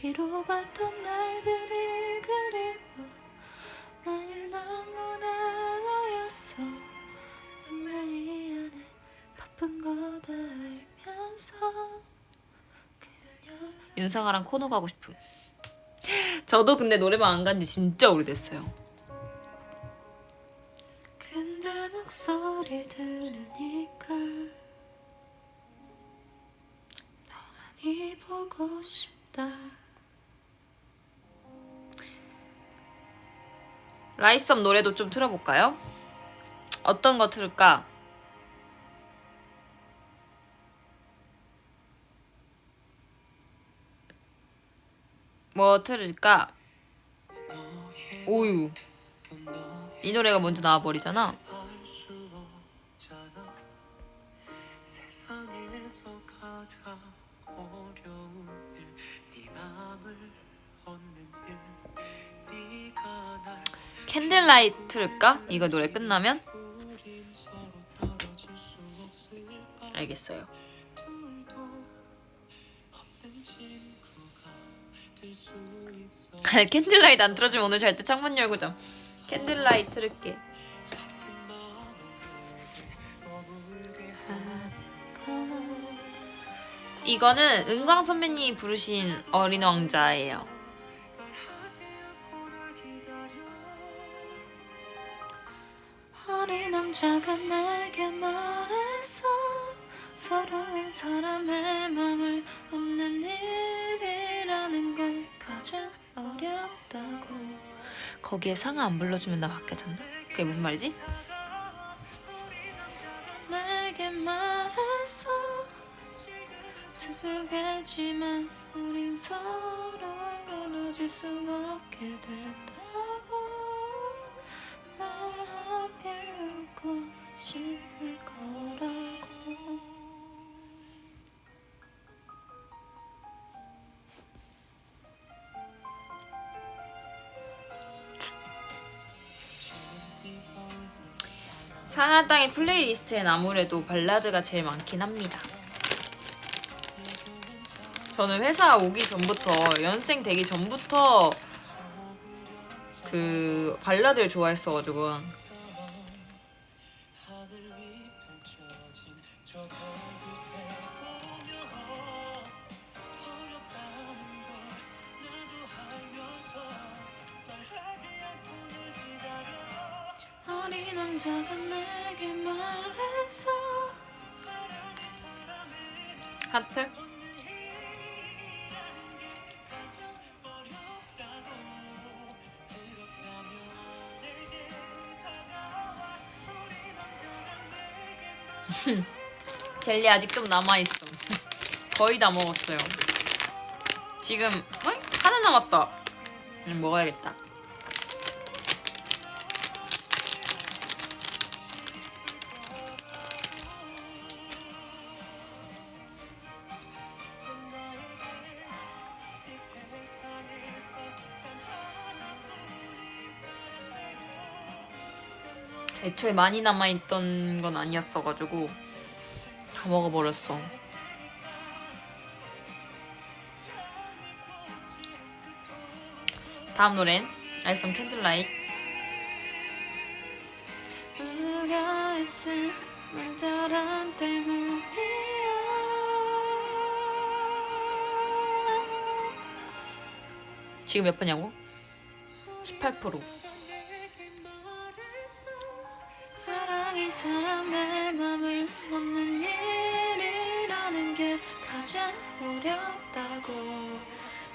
위로받던 날들이 그리워. 난 너무나 너였어. 정말 미안해. 바쁜 거다 알면서. 윤상아랑 코노 가고 싶음. 저도 근데 노래방 안 간 지 진짜 오래됐어요. 근데 목소리 들으니까 더 많이 보고 싶다. 라이썸 노래도 좀 틀어볼까요? 어떤 거 틀을까? 뭐 틀을까? 오유. 이 노래가 먼저 나와버리잖아. 캔들라이트 틀을까? 이거 노래 끝나면? 알겠어요. 캔들라이트 안 틀어주면 오늘 잘 때 창문 열고 자. 캔들라이트 틀을게. 이거는 은광 선배님이 부르신 어린 왕자예요. 어린 남자가 내게 말했어. 서로인 사람의 맘을 얻는 일이라는 건 가장 어렵다고. 거기에 상하 안 불러주면 나 밖에 잔다? 그게 무슨 말이지? 내게 말했어. 슬프겠지만 우린 서로를 끊어질 수 없게 됐다고. 나에게 웃고 싶을 거라고. 상하 땅의 플레이리스트엔 아무래도 발라드가 제일 많긴 합니다. 저는 회사 오기 전부터, 연생 되기 전부터 그 발라드를 좋아했어가지고. 어린 왕자가 내게 말했어. 하트? 젤리 아직 좀 남아있어. 거의 다 먹었어요. 지금 하나 남았다. 먹어야겠다. 애초에 많이 남아있던 건 아니었어가지고 다 먹어버렸어. 다음 노래는 아이썸 캔들라이트. 우려했음은 다른 때문이야. 지금 몇 분이냐고? 18%. 사랑이 사람의 맘을 얻는 일이라는 게 가장 어렵다고.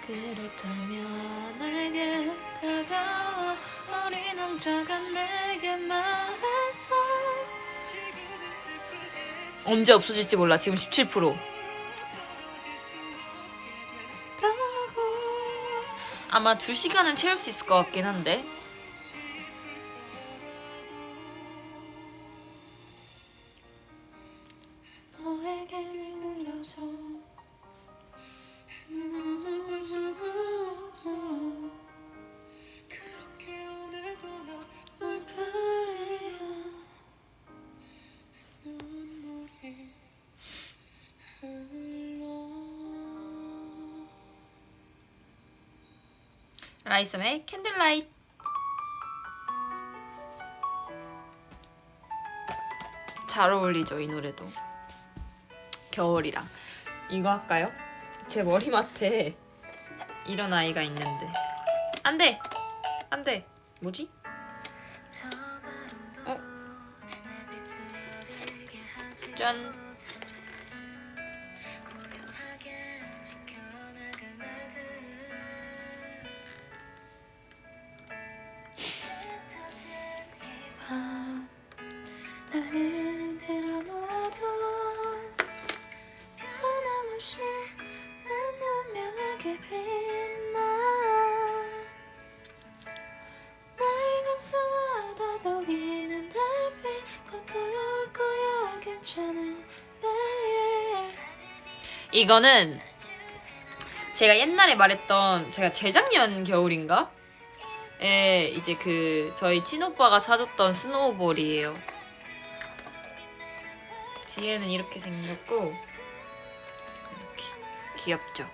그렇다면 내게 다가와. 어린 왕자가 내게 말했어. 언제 없어질지 몰라. 지금 17%. 아마 2시간은 채울 수 있을 것 같긴 한데. 라이썸의 캔들라이트. 잘 어울리죠, 이 노래도. 겨울이랑. 이거 할까요? 제 머리맡에 이런 아이가 있는데. 안 돼! 안 돼! 뭐지? 짠! 나는 들어봐도 변함없이 난 선명하게 빛나. 날 감싸와 다독이는 달빛 꽉 거야 괜찮은 내일. 이거는 제가 옛날에 말했던, 제가 재작년 겨울인가? 에 이제 그 저희 친오빠가 사줬던 스노우볼이에요. 뒤에는 이렇게 생겼고 이렇게 귀엽죠?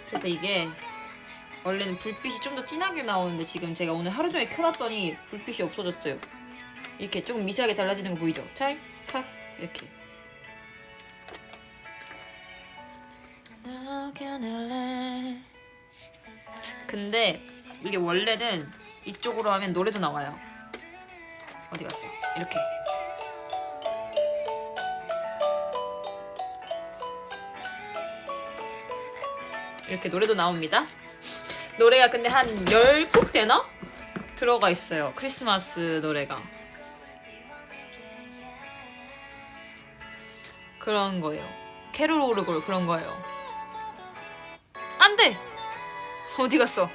그래서 이게 원래는 불빛이 좀 더 진하게 나오는데 지금 제가 오늘 하루 종일 켜놨더니 불빛이 없어졌어요. 이렇게 조금 미세하게 달라지는 거 보이죠? 찰칵 이렇게. 근데 이게 원래는 이쪽으로 하면 노래도 나와요. 어디 갔어? 이렇게. 이렇게 노래도 나옵니다. 노래가 근데 한 10곡 되나? 들어가 있어요. 크리스마스 노래가. 그런 거예요. 캐롤 오르골 그런 거예요. 안 돼! 어디 갔어?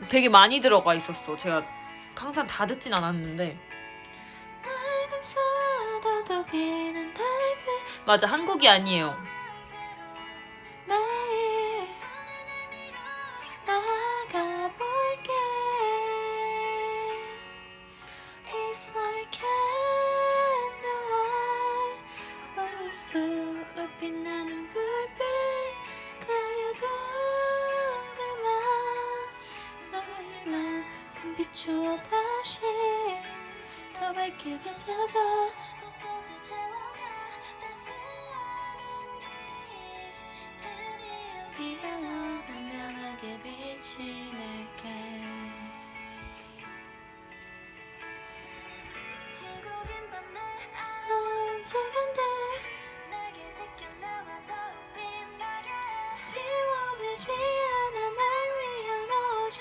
되게 많이 들어가 있었어. 제가 항상 다 듣진 않았는데. 맞아, 한국이 아니에요. 비추어 다시 더 밝게 비춰줘 벚꽃을 채워가 따스한 향기들이 비가 와 선명하게 빛이 날게 붉은 밤에 아운 시간들 나게 지켜남아 더욱 빛나게 지워내지 않아 날 위한 어제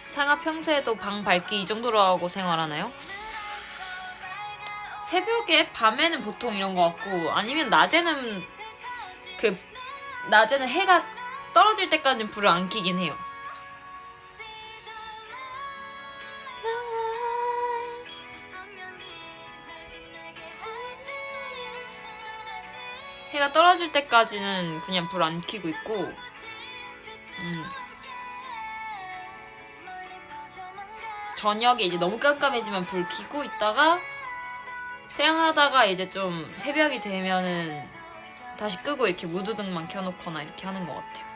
상아 평소에도 방 밝기 이 정도로 하고 생활하나요? 새벽에 밤에는 보통 이런 거 같고 아니면 낮에는 낮에는 해가 떨어질 때까지는 불을 안 켜긴 해요. 해가 떨어질 때까지는 그냥 불 안 켜고 있고 저녁에 이제 너무 깜깜해지면 불 켜고 있다가 생활하다가 이제 좀 새벽이 되면은 다시 끄고 이렇게 무드등만 켜놓거나 이렇게 하는 것 같아요.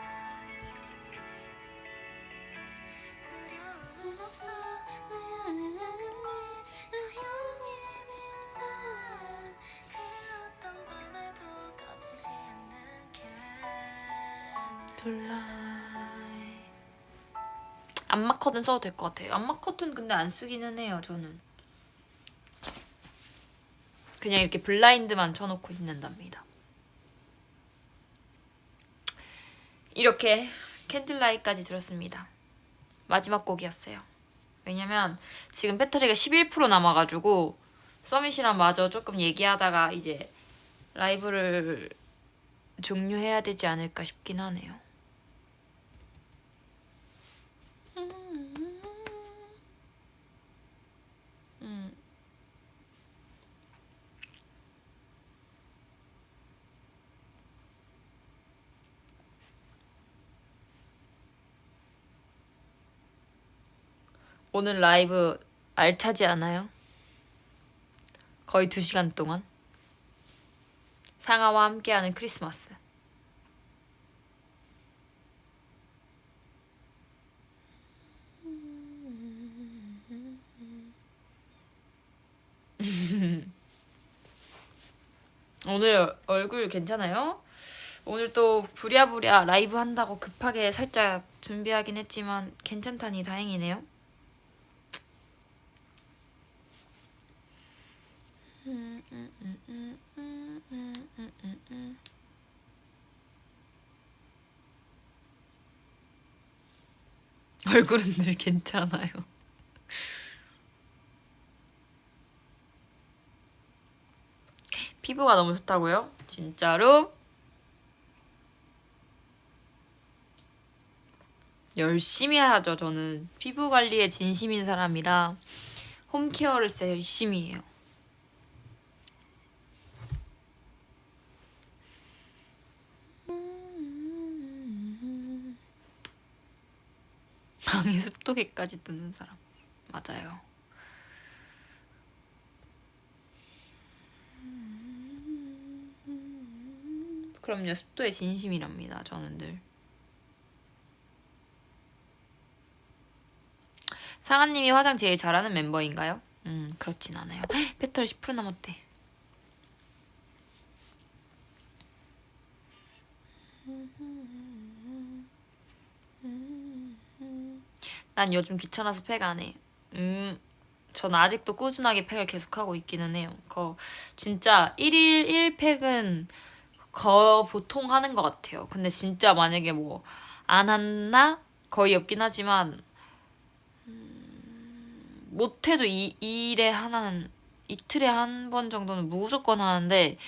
안마 커튼 써도 될 것 같아요. 안마 커튼 근데 안 쓰기는 해요. 저는 그냥 이렇게 블라인드만 쳐놓고 있는답니다. 이렇게 캔들라이트까지 들었습니다. 마지막 곡이었어요. 왜냐면 지금 배터리가 11% 남아가지고 서밋이랑 마저 조금 얘기하다가 이제 라이브를 종료해야 되지 않을까 싶긴 하네요. 오늘 라이브 알차지 않아요? 거의 2시간 동안 상아와 함께하는 크리스마스. 오늘 얼굴 괜찮아요? 오늘 또 부랴부랴 라이브 한다고 급하게 살짝 준비하긴 했지만 괜찮다니 다행이네요. 얼굴은 늘 괜찮아요. 피부가 너무 좋다고요? 진짜로? 열심히 하죠. 저는 피부 관리에 진심인 사람이라 홈케어를 진짜 열심히 해요. 방에 습도계까지 뜨는 사람. 맞아요. 그럼요. 습도에 진심이랍니다. 저는 늘. 상아님이 화장 제일 잘하는 멤버인가요? 그렇진 않아요. 헉, 배터리 10% 남았대. 난 요즘 귀찮아서 팩 안 해. 전 아직도 꾸준하게 팩을 계속하고 있기는 해요. 진짜 1일 1팩은 보통 하는 것 같아요. 근데 진짜 만약에 뭐 안 한나? 거의 없긴 하지만 못해도 2일에 하나는 이틀에 한 번 정도는 무조건 하는데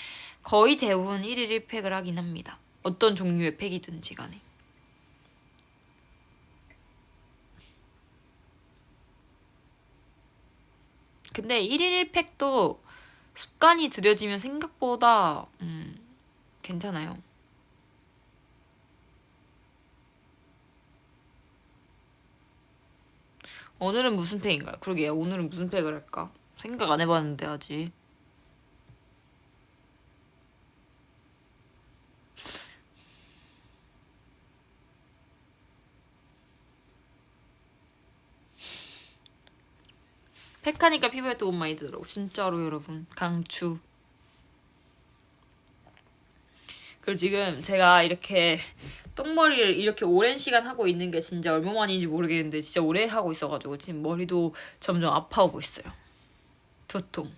거의 대부분 1일 1팩을 하긴 합니다. 어떤 종류의 팩이든지 간에. 근데 1일 1팩도 습관이 들여지면 생각보다 괜찮아요. 오늘은 무슨 팩인가요? 그러게요. 오늘은 무슨 팩을 할까? 생각 안 해봤는데 아직. 팩하니까 피부에 도움 많이 되더라고. 진짜로 여러분. 강추. 그리고 지금 제가 이렇게 똥머리를 이렇게 오랜 시간 하고 있는 게 진짜 얼마만인지 모르겠는데 진짜 오래 하고 있어가지고 지금 머리도 점점 아파오고 있어요. 두통.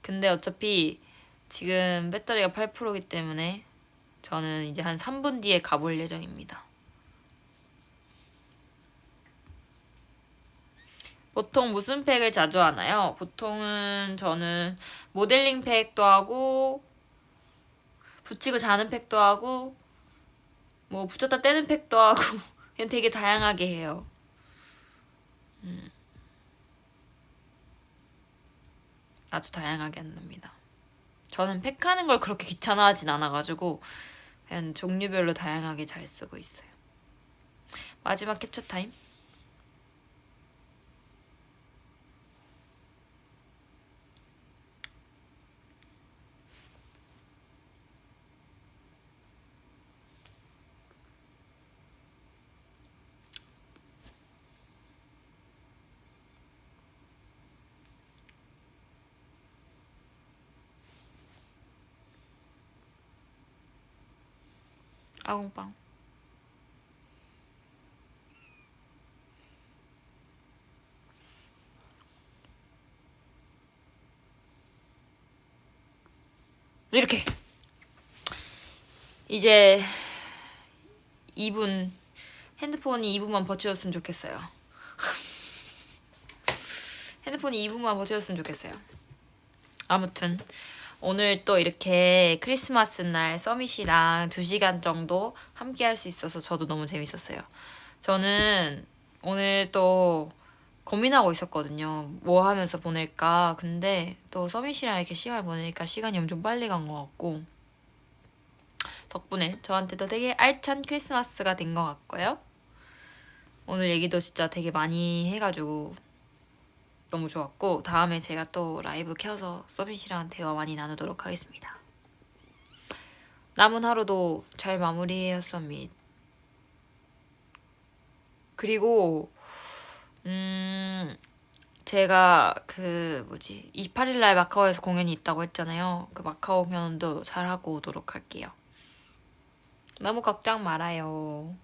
근데 어차피 지금 배터리가 8%이기 때문에 저는 이제 한 3분 뒤에 가볼 예정입니다. 보통 무슨 팩을 자주 하나요? 보통은 저는 모델링 팩도 하고 붙이고 자는 팩도 하고 뭐 붙였다 떼는 팩도 하고 그냥 되게 다양하게 해요. 아주 다양하게 한답니다. 저는 팩하는 걸 그렇게 귀찮아하진 않아가지고 그냥 종류별로 다양하게 잘 쓰고 있어요. 마지막 캡처 타임. 아궁빵. 이렇게 이제 2분 핸드폰이 2분만 버텨줬으면 좋겠어요. 핸드폰이 2분만 버텨줬으면 좋겠어요. 아무튼 오늘 또 이렇게 크리스마스 날 서밋이랑 2시간 정도 함께 할 수 있어서 저도 너무 재밌었어요. 저는 오늘 또 고민하고 있었거든요. 뭐 하면서 보낼까. 근데 또 서밋이랑 이렇게 시간을 보내니까 시간이 엄청 빨리 간 것 같고 덕분에 저한테도 되게 알찬 크리스마스가 된 것 같고요. 오늘 얘기도 진짜 되게 많이 해가지고 너무 좋았고 다음에 제가 또 라이브 켜서 서밋이랑 대화 많이 나누도록 하겠습니다. 남은 하루도 잘 마무리해요 서밋. 그리고 제가 28일날 마카오에서 공연이 있다고 했잖아요. 그 마카오 공연도 잘하고 오도록 할게요. 너무 걱정 말아요.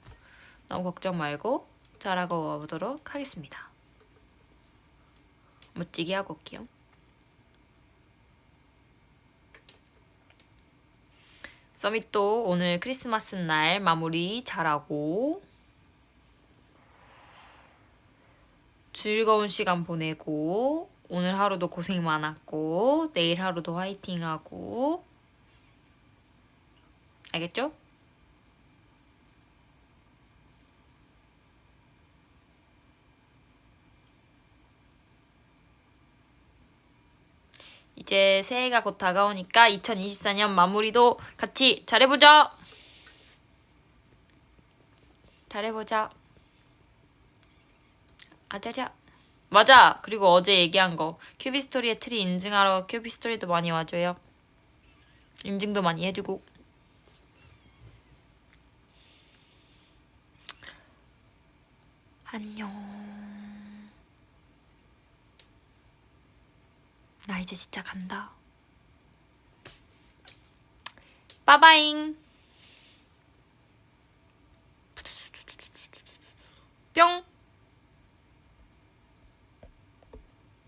너무 걱정 말고 잘하고 와보도록 하겠습니다. 멋지게 하고 올게요. 서밋도 오늘 크리스마스 날 마무리 잘하고 즐거운 시간 보내고 오늘 하루도 고생 많았고 내일 하루도 화이팅하고 알겠죠? 이제 새해가 곧 다가오니까 2024년 마무리도 같이 잘해보자. 잘해보자. 아자자. 맞아. 그리고 어제 얘기한 거 큐비스토리의 트리 인증하러 큐비스토리도 많이 와줘요. 인증도 많이 해주고. 안녕. 나 이제 진짜 간다. 빠바잉. 뿅.